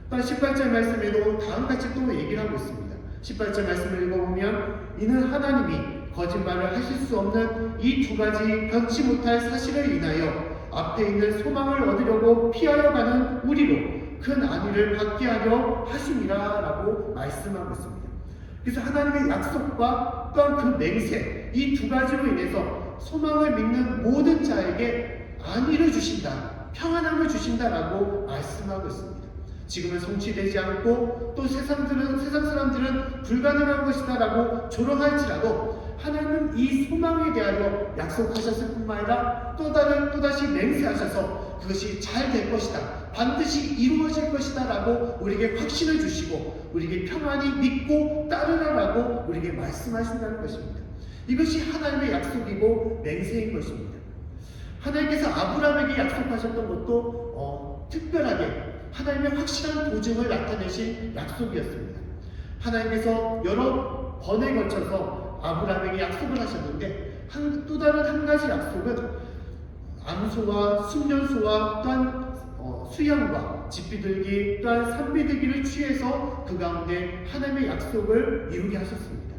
또한 18절 말씀에도 다음같이 또 얘기를 하고 있습니다. 18절 말씀을 읽어보면 이는 하나님이 거짓말을 하실 수 없는 이 두 가지 변치 못할 사실을 인하여 앞에 있는 소망을 얻으려고 피하여 가는 우리로 큰 안위를 받게 하려 하심이라 라고 말씀하고 있습니다. 그래서 하나님의 약속과 또한 그 맹세, 이 두 가지로 인해서 소망을 믿는 모든 자에게 안위를 주신다, 평안함을 주신다라고 말씀하고 있습니다. 지금은 성취되지 않고 또 세상 사람들은 불가능한 것이다라고 조롱할지라도 하나님은 이 소망에 대하여 약속하셨을 뿐만 아니라 또다시 맹세하셔서 그것이 잘 될 것이다, 반드시 이루어질 것이다 라고 우리에게 확신을 주시고 우리에게 평안히 믿고 따르라라고 우리에게 말씀하신다는 것입니다. 이것이 하나님의 약속이고 맹세인 것입니다. 하나님께서 아브라함에게 약속하셨던 것도 특별하게 하나님의 확실한 보증을 나타내신 약속이었습니다. 하나님께서 여러 번에 걸쳐서 아브라함에게 약속을 하셨는데 또 다른 한 가지 약속은 암소와 순년소와 또한 수양과 집비둘기 또한 산비둘기를 취해서 그 가운데 하나님의 약속을 이루게 하셨습니다.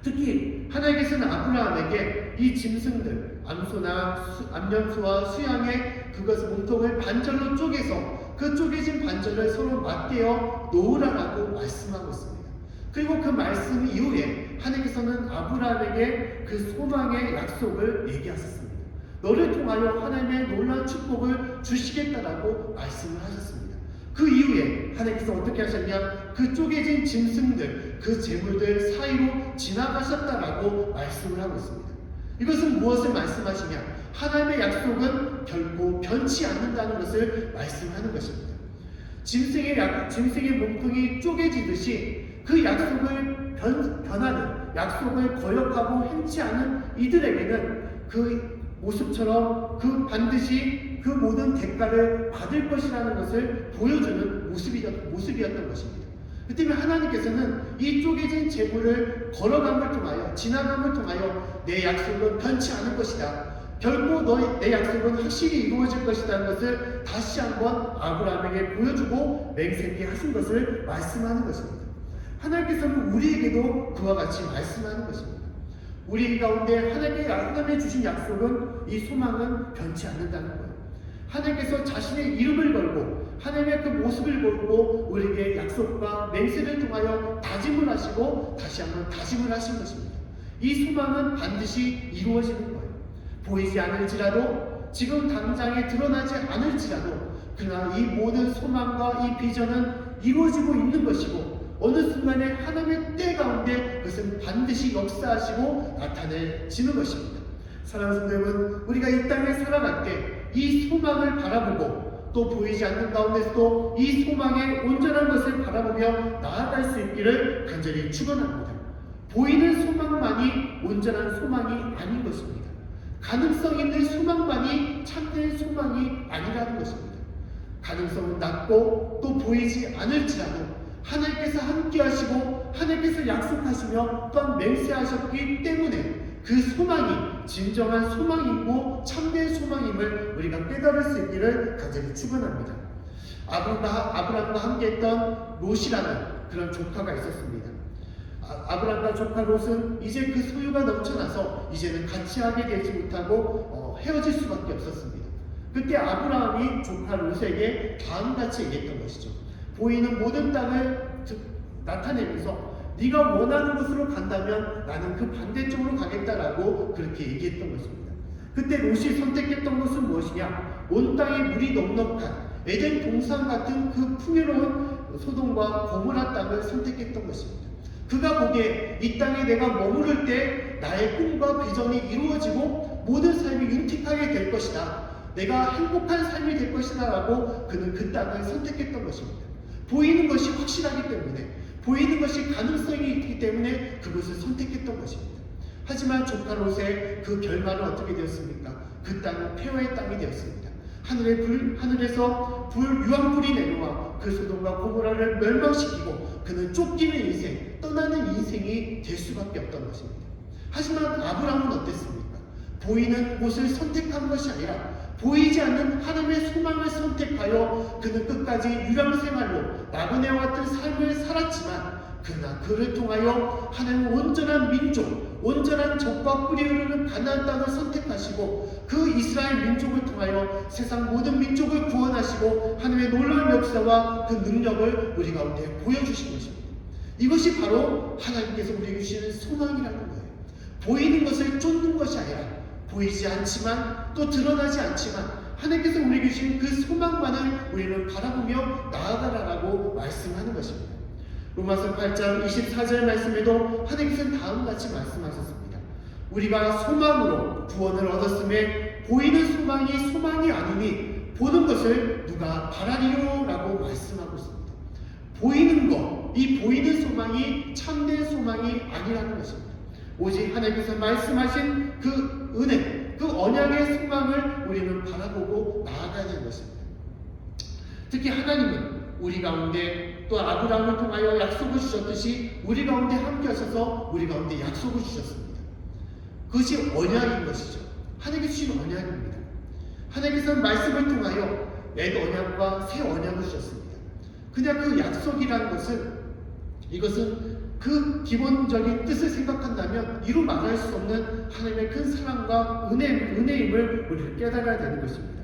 특히 하나님께서는 아브라함에게 이 짐승들 암염소와 수양의 그것을 몸통을 반절로 쪼개서 그 쪼개진 반절을 서로 맞대어 놓으라라고 말씀하고 있습니다. 그리고 그 말씀 이후에 하나님께서는 아브라함에게 그 소망의 약속을 얘기하셨습니다. 너를 통하여 하나님의 놀라운 축복을 주시겠다라고 말씀을 하셨습니다. 그 이후에 하나님께서 어떻게 하셨냐? 그 쪼개진 짐승들, 그 재물들 사이로 지나가셨다라고 말씀을 하고 있습니다. 이것은 무엇을 말씀하시냐? 하나님의 약속은 결코 변치 않는다는 것을 말씀하는 것입니다. 짐승의 몸통이 쪼개지듯이 그 약속을 변하는, 약속을 거역하고 행치 않은 이들에게는 그 모습처럼 그 반드시 그 모든 대가를 받을 것이라는 것을 보여주는 모습이었던 것입니다. 그 때문에 하나님께서는 이 쪼개진 재물을 걸어감을 통하여, 지나감을 통하여 내 약속은 변치 않을 것이다, 결코 내 약속은 확실히 이루어질 것이라는 것을 다시 한번 아브라함에게 보여주고 맹세케 하신 것을 말씀하는 것입니다. 하나님께서는 우리에게도 그와 같이 말씀하는 것입니다. 우리 가운데 하나님의 주신 약속은, 이 소망은 변치 않는다는 거예요. 하나님께서 자신의 이름을 걸고 하나님의 그 모습을 걸고 우리에게 약속과 맹세를 통하여 다짐을 하시고 다시 한번 다짐을 하신 것입니다. 이 소망은 반드시 이루어지는 거예요. 보이지 않을지라도, 지금 당장에 드러나지 않을지라도, 그러나 이 모든 소망과 이 비전은 이루어지고 있는 것이고 어느 순간에 하나님의 때 가운데 그것은 반드시 역사하시고 나타내지는 것입니다. 사랑하는 성도 여러분, 우리가 이 땅에 살아갈 때 이 소망을 바라보고 또 보이지 않는 가운데서도 이 소망의 온전한 것을 바라보며 나아갈 수 있기를 간절히 축원합니다. 보이는 소망만이 온전한 소망이 아닌 것입니다. 가능성 있는 소망만이 참된 소망이 아니라는 것입니다. 가능성은 낮고 또 보이지 않을지라도 하나님께서 함께 하시고 하나님께서 약속하시며 또한 맹세하셨기 때문에 그 소망이 진정한 소망이고 참된 소망임을 우리가 깨달을 수 있기를 간절히 축원합니다. 아브라함과 함께했던 롯이라는 그런 조카가 있었습니다. 아브라함과 조카 롯은 이제 그 소유가 넘쳐나서 이제는 같이 하게 되지 못하고 헤어질 수밖에 없었습니다. 그때 아브라함이 조카 롯에게 다음같이 얘기했던 것이죠. 보이는 모든 땅을 나타내면서 네가 원하는 곳으로 간다면 나는 그 반대쪽으로 가겠다라고 그렇게 얘기했던 것입니다. 그때 롯이 선택했던 것은 무엇이냐? 온 땅에 물이 넉넉한 에덴 동산 같은 그 풍요로운 소돔과 고모라 땅을 선택했던 것입니다. 그가 보기에 이 땅에 내가 머무를 때 나의 꿈과 비전이 이루어지고 모든 삶이 윤택하게 될 것이다. 내가 행복한 삶이 될 것이다 라고 그는 그 땅을 선택했던 것입니다. 보이는 것이 확실하기 때문에, 보이는 것이 가능성이 있기 때문에 그것을 선택했던 것입니다. 하지만 조카 롯의 그 결말은 어떻게 되었습니까? 그 땅은 폐허의 땅이 되었습니다. 하늘에서 유황불이 내려와 그 소돔과 고모라를 멸망시키고 그는 쫓기는 인생, 떠나는 인생이 될 수밖에 없던 것입니다. 하지만 아브라함은 어땠습니까? 보이는 곳을 선택한 것이 아니라 보이지 않는 하나님의 소망을 선택하여 그는 끝까지 유랑생활로 나그네와 같은 삶을 살았지만 그러나 그를 통하여 하나님은 온전한 민족, 온전한 젖과 꿀이 흐르는 가나안 땅을 선택하시고 그 이스라엘 민족을 통하여 세상 모든 민족을 구원하시고 하나님의 놀라운 역사와 그 능력을 우리 가운데 보여주신 것입니다. 이것이 바로 하나님께서 우리에게 주시는 소망이라는 거예요. 보이는 것을 쫓는 것이 아니라 보이지 않지만 또 드러나지 않지만 하나님께서 우리에게 주신 그 소망만을 우리는 바라보며 나아가라라고 말씀하는 것입니다. 로마서 8장 24절 말씀에도 하나님께서는 다음같이 말씀하셨습니다. 우리가 소망으로 구원을 얻었음에 보이는 소망이 소망이 아니니 보는 것을 누가 바라리요? 라고 말씀하고 있습니다. 보이는 것, 이 보이는 소망이 참된 소망이 아니라는 것입니다. 오직 하나님께서 말씀하신 그 은혜, 그 언약의 소망을 우리는 바라보고 나아가야 되는 것입니다. 특히 하나님은 우리 가운데 또 아브라함을 통하여 약속을 주셨듯이 우리 가운데 함께 하셔서 우리 가운데 약속을 주셨습니다. 그것이 언약인 것이죠. 하나님께서 주신 언약입니다. 하나님께서는 말씀을 통하여 옛 언약과 새 언약을 주셨습니다. 그냥 그 약속이라는 것은 이것은 그 기본적인 뜻을 생각한다면 이루 말할 수 없는 하나님의 큰 사랑과 은혜임을 우리가 깨달아야 되는 것입니다.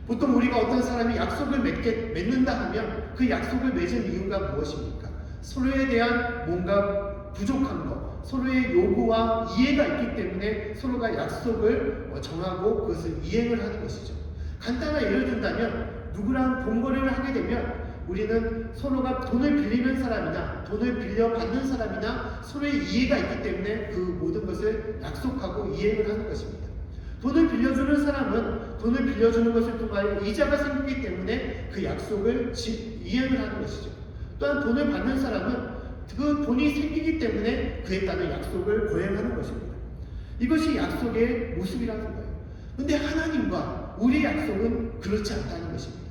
보통 우리가 어떤 사람이 약속을 맺는다 하면 그 약속을 맺은 이유가 무엇입니까? 서로에 대한 뭔가 부족한 것, 서로의 요구와 이해가 있기 때문에 서로가 약속을 정하고 그것을 이행을 하는 것이죠. 간단한 예를 든다면 누구랑 돈거래를 하게 되면 우리는 서로가 돈을 빌리는 사람이나 돈을 빌려받는 사람이나 서로의 이해가 있기 때문에 그 모든 것을 약속하고 이행을 하는 것입니다. 돈을 빌려주는 사람은 돈을 빌려주는 것을 통하여 이자가 생기기 때문에 그 약속을 이행을 하는 것이죠. 또한 돈을 받는 사람은 그 돈이 생기기 때문에 그에 따른 약속을 거행하는 것입니다. 이것이 약속의 모습이라는 거예요. 근데 하나님과 우리의 약속은 그렇지 않다는 것입니다.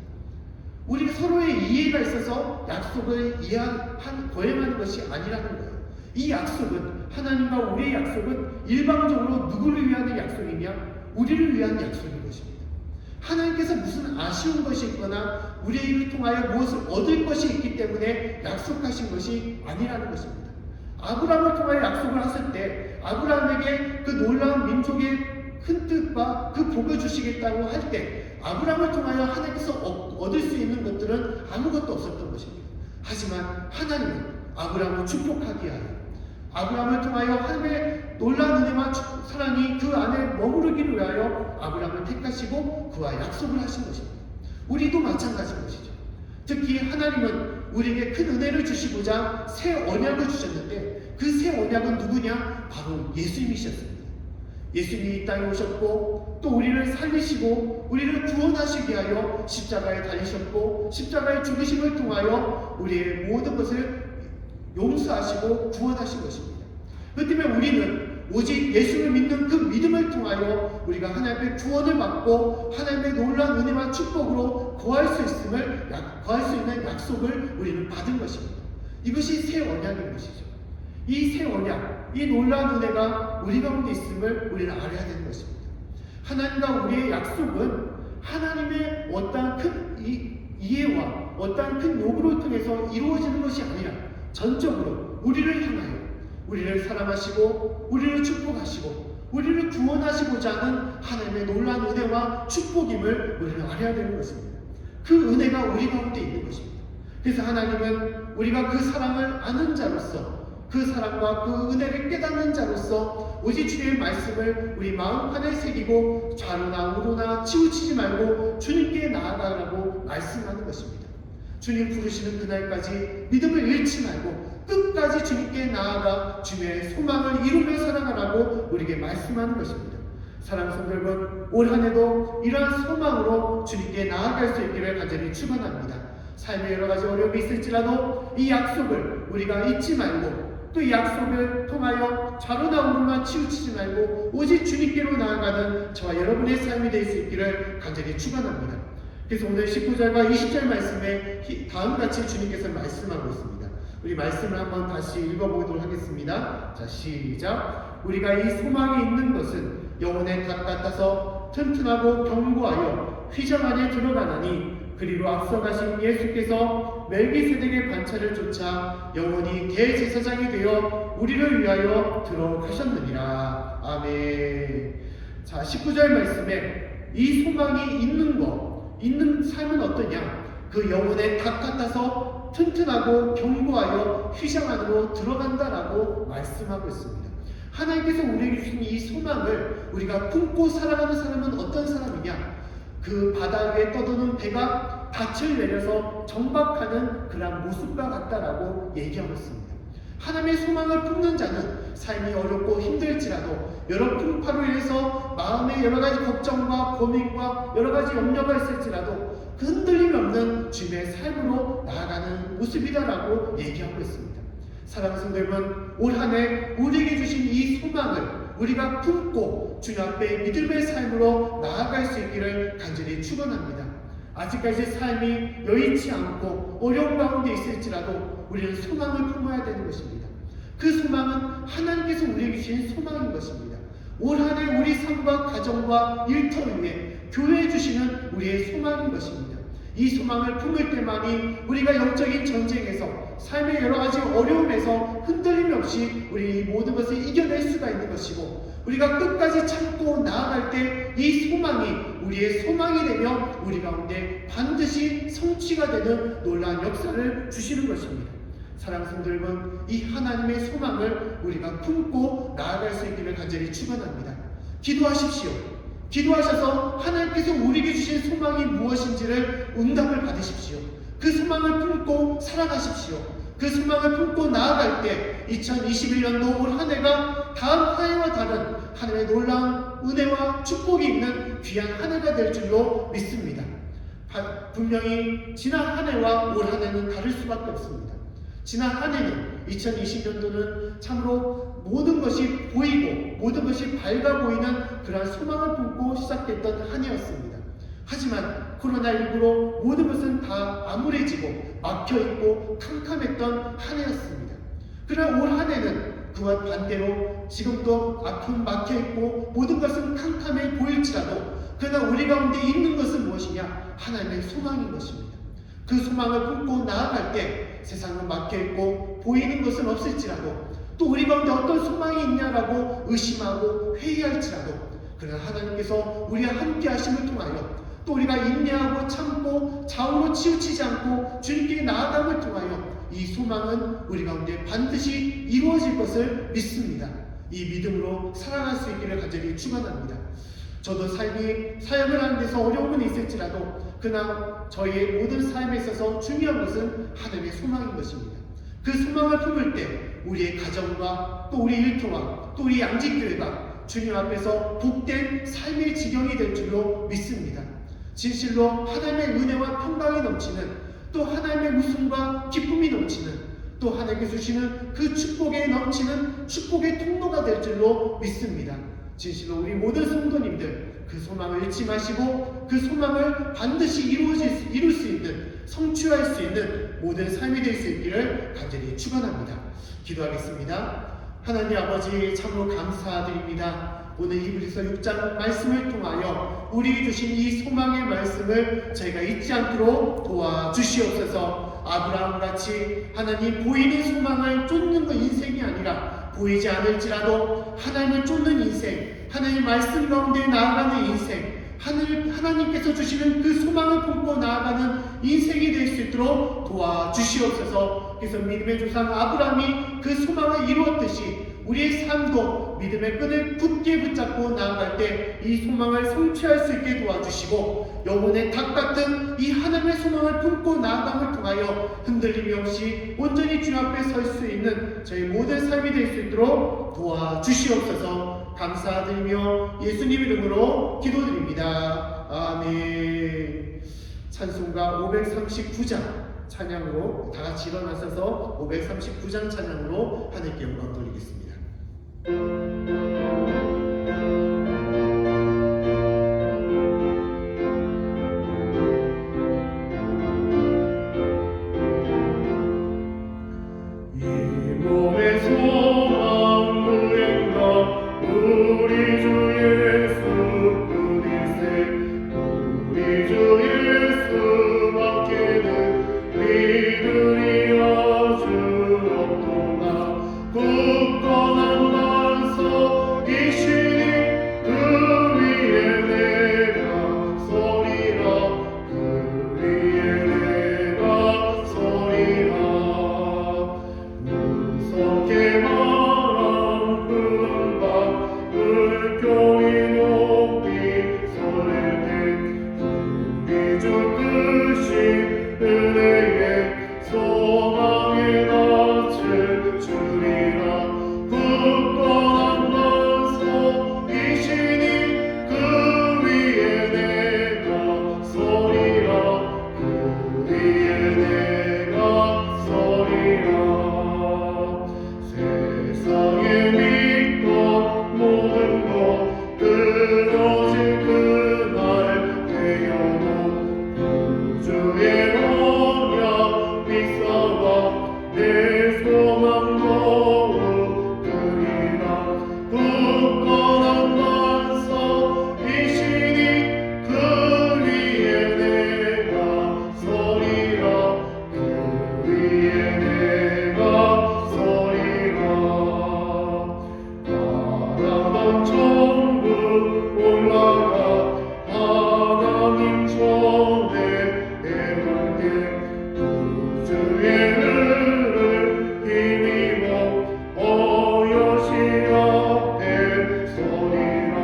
우리가 서로의 이해가 있어서 약속을 거행하는 것이 아니라는 거예요. 이 약속은, 하나님과 우리의 약속은 일방적으로 누구를 위한 약속이냐? 우리를 위한 약속인 것입니다. 하나님께서 무슨 아쉬운 것이 있거나 우리를 통하여 무엇을 얻을 것이 있기 때문에 약속하신 것이 아니라는 것입니다. 아브라함을 통하여 약속을 하실 때 아브라함에게 그 놀라운 민족의 큰 뜻과 그 복을 주시겠다고 할 때 아브라함을 통하여 하나님께서 얻을 수 있는 것들은 아무것도 없었던 것입니다. 하지만 하나님은 아브라함을 축복하기 위하여 아브라함을 통하여 하나님의 놀라운 은혜와 사랑이 그 안에 머무르기를 위하여 아브라함을 택하시고 그와 약속을 하신 것입니다. 우리도 마찬가지인 것이죠. 특히 하나님은 우리에게 큰 은혜를 주시고자 새 언약을 주셨는데 그 새 언약은 누구냐? 바로 예수님이셨습니다. 예수님이 이 땅에 오셨고 또 우리를 살리시고 우리를 구원하시기 위하여 십자가에 달리셨고 십자가의 죽으심을 통하여 우리의 모든 것을 용서하시고 구원하신 것입니다. 그 때문에 우리는 오직 예수를 믿는 그 믿음을 통하여 우리가 하나님의 구원을 받고 하나님의 놀라운 은혜와 축복으로 거할 수 있는 약속을 우리는 받은 것입니다. 이것이 새 언약인 것이죠. 이 새 언약, 이 놀라운 은혜가 우리 가운데 있음을 우리는 알아야 되는 것입니다. 하나님과 우리의 약속은 하나님의 어떠한 큰 이해와 어떠한 큰 요구를 통해서 이루어지는 것이 아니라 전적으로 우리를 향하여 우리를 사랑하시고 우리를 축복하시고 우리를 구원하시고자 하는 하나님의 놀라운 은혜와 축복임을 우리는 알아야 되는 것입니다. 그 은혜가 우리 가운데 있는 것입니다. 그래서 하나님은 우리가 그 사랑을 아는 자로서 그 사랑과 그 은혜를 깨닫는 자로서 오직 주의 말씀을 우리 마음판에 새기고 좌로나 우로나 치우치지 말고 주님께 나아가라고 말씀하는 것입니다. 주님 부르시는 그날까지 믿음을 잃지 말고 끝까지 주님께 나아가 주님의 소망을 이루며 살아가라고 우리에게 말씀하는 것입니다. 사랑하는 성도 여러분, 올 한 해도 이러한 소망으로 주님께 나아갈 수 있기를 간절히 축원합니다. 삶에 여러 가지 어려움이 있을지라도 이 약속을 우리가 잊지 말고 또 이 약속을 통하여 좌로나 우로나 치우치지 말고 오직 주님께로 나아가는 저와 여러분의 삶이 될 수 있기를 간절히 축원합니다. 그래서 오늘 19절과 20절 말씀에 다음같이 주님께서 말씀하고 있습니다. 우리 말씀을 한번 다시 읽어보도록 하겠습니다. 자, 시작. 우리가 이 소망이 있는 것은 영혼의 닭 같아서 튼튼하고 견고하여 휘장 안에 들어가나니 그리로 앞서 가신 예수께서 멜기세덱의 관찰을 쫓아 영원히 대제사장이 되어 우리를 위하여 들어가셨느니라. 아멘. 자, 19절 말씀에 이 소망이 있는 삶은 어떠냐? 그 영혼의 닭 같아서 튼튼하고 견고하여 휘장 안으로 들어간다라고 말씀하고 있습니다. 하나님께서 우리에게 주신 이 소망을 우리가 품고 살아가는 사람은 어떤 사람이냐? 그 바다 위에 떠도는 배가 닻을 내려서 정박하는 그런 모습과 같다라고 얘기하고 있습니다. 하나님의 소망을 품는 자는 삶이 어렵고 힘들지라도 여러 풍파로 인해서 마음에 여러 가지 걱정과 고민과 여러 가지 염려가 있을지라도 그 흔들림 없는 주님의 삶으로 나아가는 모습이다라고 얘기하고 있습니다. 사랑하는 성도 여러분, 올 한 해 우리에게 주신 이 소망을 우리가 품고 주님 앞에 믿음의 삶으로 나아갈 수 있기를 간절히 축원합니다. 아직까지 삶이 여의치 않고 어려운 가운데 있을지라도 우리는 소망을 품어야 되는 것입니다. 그 소망은 하나님께서 우리에게 주신 소망인 것입니다. 올 한 해 우리 삶과 가정과 일터를 위해 교회해 주시는 우리의 소망인 것입니다. 이 소망을 품을 때만이 우리가 영적인 전쟁에서 삶의 여러 가지 어려움에서 흔들림 없이 우리 이 모든 것을 이겨낼 수가 있는 것이고 우리가 끝까지 참고 나아갈 때 이 소망이 우리의 소망이 되며 우리 가운데 반드시 성취가 되는 놀라운 역사를 주시는 것입니다. 사랑하는 성도 여러분, 이 하나님의 소망을 우리가 품고 나아갈 수 있기를 간절히 축원합니다. 기도하십시오. 기도하셔서 하나님께서 우리에게 주신 소망이 무엇인지를 응답을 받으십시오. 그 소망을 품고 살아가십시오. 그 소망을 품고 나아갈 때 2021년도 올 한 해가 다음 한 해와 다른 하나님의 놀라운 은혜와 축복이 있는 귀한 한 해가 될 줄로 믿습니다. 분명히 지난 한 해와 올 한 해는 다를 수밖에 없습니다. 지난 한 해는 2020년도는 참으로 모든 것이 보이고 모든 것이 밝아 보이는 그러한 소망을 품고 시작됐던 한 해였습니다. 하지만 코로나19로 모든 것은 다 암울해지고 막혀있고 캄캄했던 한 해였습니다. 그러나 올 한 해는 그와 반대로 지금도 아픔 막혀있고 모든 것은 캄캄해 보일지라도 그러나 우리 가운데 있는 것은 무엇이냐? 하나님의 소망인 것입니다. 그 소망을 품고 나아갈 때 세상은 막혀있고 보이는 것은 없을지라도 또 우리 가운데 어떤 소망이 있냐라고 의심하고 회의할지라도 그러나 하나님께서 우리와 함께 하심을 통하여 또 우리가 인내하고 참고 좌우로 치우치지 않고 주님께 나아감을 통하여 이 소망은 우리 가운데 반드시 이루어질 것을 믿습니다. 이 믿음으로 살아갈 수 있기를 간절히 축원합니다. 저도 삶이 사역을 하는 데서 어려움은 있을지라도 그러나 저희의 모든 삶에 있어서 중요한 것은 하나님의 소망인 것입니다. 그 소망을 품을 때 우리의 가정과 또 우리 일터와 또 우리 양직교회가 주님 앞에서 복된 삶의 지경이 될 줄로 믿습니다. 진실로 하나님의 은혜와 평강이 넘치는 또 하나님의 웃음과 기쁨이 넘치는 또 하나님께서 주시는 그 축복에 넘치는 축복의 통로가 될 줄로 믿습니다. 진실로 우리 모든 성도님들 그 소망을 잊지 마시고 그 소망을 반드시 이룰 수 있는, 성취할 수 있는 모든 삶이 될 수 있기를 간절히 축원합니다. 기도하겠습니다. 하나님 아버지 참으로 감사드립니다. 오늘 히브리서 6장 말씀을 통하여 우리에게 주신 이 소망의 말씀을 저희가 잊지 않도록 도와주시옵소서. 아브라함같이 하나님 보이는 소망을 쫓는 것 인생이 아니라 보이지 않을지라도 하나님을 쫓는 인생, 하나님 말씀 가운데 나아가는 인생, 하나님께서 주시는 그 소망을 품고 나아가는 인생이 될 수 있도록 도와주시옵소서. 그래서 믿음의 조상 아브라함이 그 소망을 이루었듯이 우리의 삶도 믿음의 끈을 굳게 붙잡고 나아갈 때 이 소망을 성취할 수 있게 도와주시고 영혼의 닭 같은 이 하나님의 소망을 품고 나아감을 통하여 흔들림이 없이 온전히 주님 앞에 설 수 있는 저희 모든 삶이 될 수 있도록 도와주시옵소서. 감사드리며 예수님 이름으로 기도드립니다. 아멘. 찬송가 539장 찬양으로 다 같이 일어나셔서 539장 찬양으로 하나님께 영광 돌리겠습니다. 이 몸의 소망 누구인가 우리 주 예수 그리스도 우리 주 예수밖에는 믿으리 아주 없도다. 굳건한 반석이시니 그 위에 내가 서리라 그 위에 내가 서리라. 무섭게 바람 부는 밤 물결이 높이 설 때 우리 주 크신 은혜에 소망에 낯을 주리라. 굳건한 반석이시니 그 위에 내가 서리라 그 위에 내가 서리라. 세상에 믿던 모든 것 끊어질 그날 되어도 우주의 언약 믿사와 내 소망 더욱 크리라. 굳건한 반석이시니 그 위에 내가 서리라 그 위에 내가 서리라. 바라던 천국 올라가 하나님 전에 내볼 때 우주의 흐를 힘입어 어여시 앞에 서리라.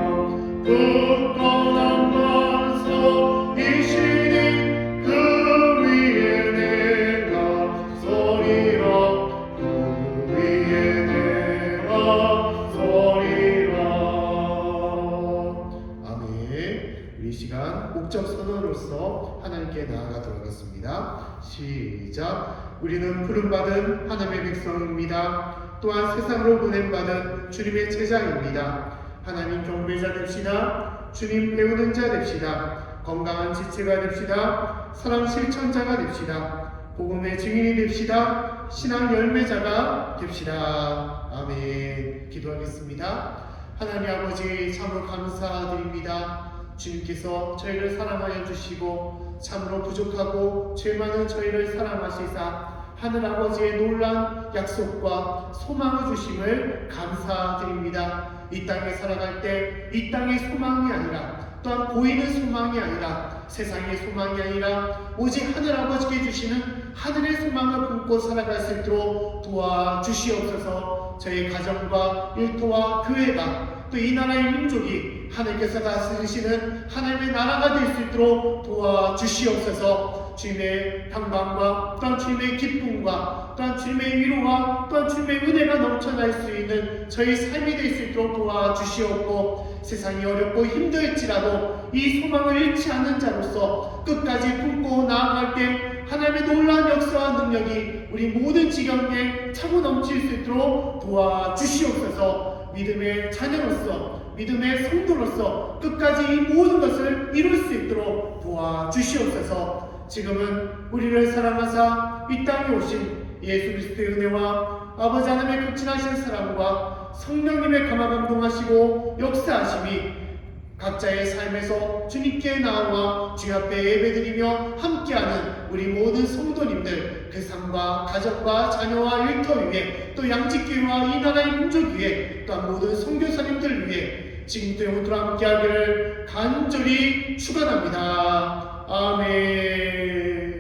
굳건한 반석이시니 그 위에 내가 서리라 그 위에 내가 서리라. 아멘. 우리 시간 목적 선언으로서 하나님께 나아가도록 하겠습니다. 시작. 우리는 부름받은 하나님의 백성입니다. 또한 세상으로 보냄받은 주님의 제자입니다. 하나님 경배자 됩시다. 주님 배우는 자 됩시다. 건강한 지체가 됩시다. 사랑 실천자가 됩시다. 복음의 증인이 됩시다. 신앙 열매자가 됩시다. 아멘. 기도하겠습니다. 하나님 아버지 참으로 감사드립니다. 주님께서 저희를 사랑하여 주시고 참으로 부족하고 죄 많은 저희를 사랑하시사 하늘 아버지의 놀란 약속과 소망을 주심을 감사드립니다. 이 땅에 살아갈 때 이 땅의 소망이 아니라 또한 보이는 소망이 아니라 세상의 소망이 아니라 오직 하늘 아버지께 주시는 하늘의 소망을 품고 살아갈 수 있도록 도와주시옵소서. 저희 가정과 일터와 교회가 또 이 나라의 민족이 하나님께서 다스리시는 하나님의 나라가 될 수 있도록 도와주시옵소서. 주님의 평강과 또한 주님의 기쁨과 또한 주님의 위로와 또한 주님의 은혜가 넘쳐날 수 있는 저희 삶이 될 수 있도록 도와주시옵고, 세상이 어렵고 힘들지라도 이 소망을 잃지 않는 자로서 끝까지 품고 나아갈 때 하나님의 놀라운 역사와 능력이 우리 모든 지경에 차고 넘칠 수 있도록 도와주시옵소서. 믿음의 자녀로서, 믿음의 성도로서 끝까지 이 모든 것을 이룰 수 있도록 도와주시옵소서. 지금은 우리를 사랑하사 이 땅에 오신 예수 그리스도의 은혜와 아버지 하나님의 극진하신 사랑과 성령님의 감화감동하시고 역사하심이 각자의 삶에서 주님께 나와 주 앞에 예배드리며 함께하는 우리 모든 성도님들, 그 삶과 가정과 자녀와 일터 위에, 또 양직교회와 이 나라의 민족 위에, 또한 모든 선교사님들 위해 지금부터 영원토록 함께하기를 간절히 축원합니다. 아멘.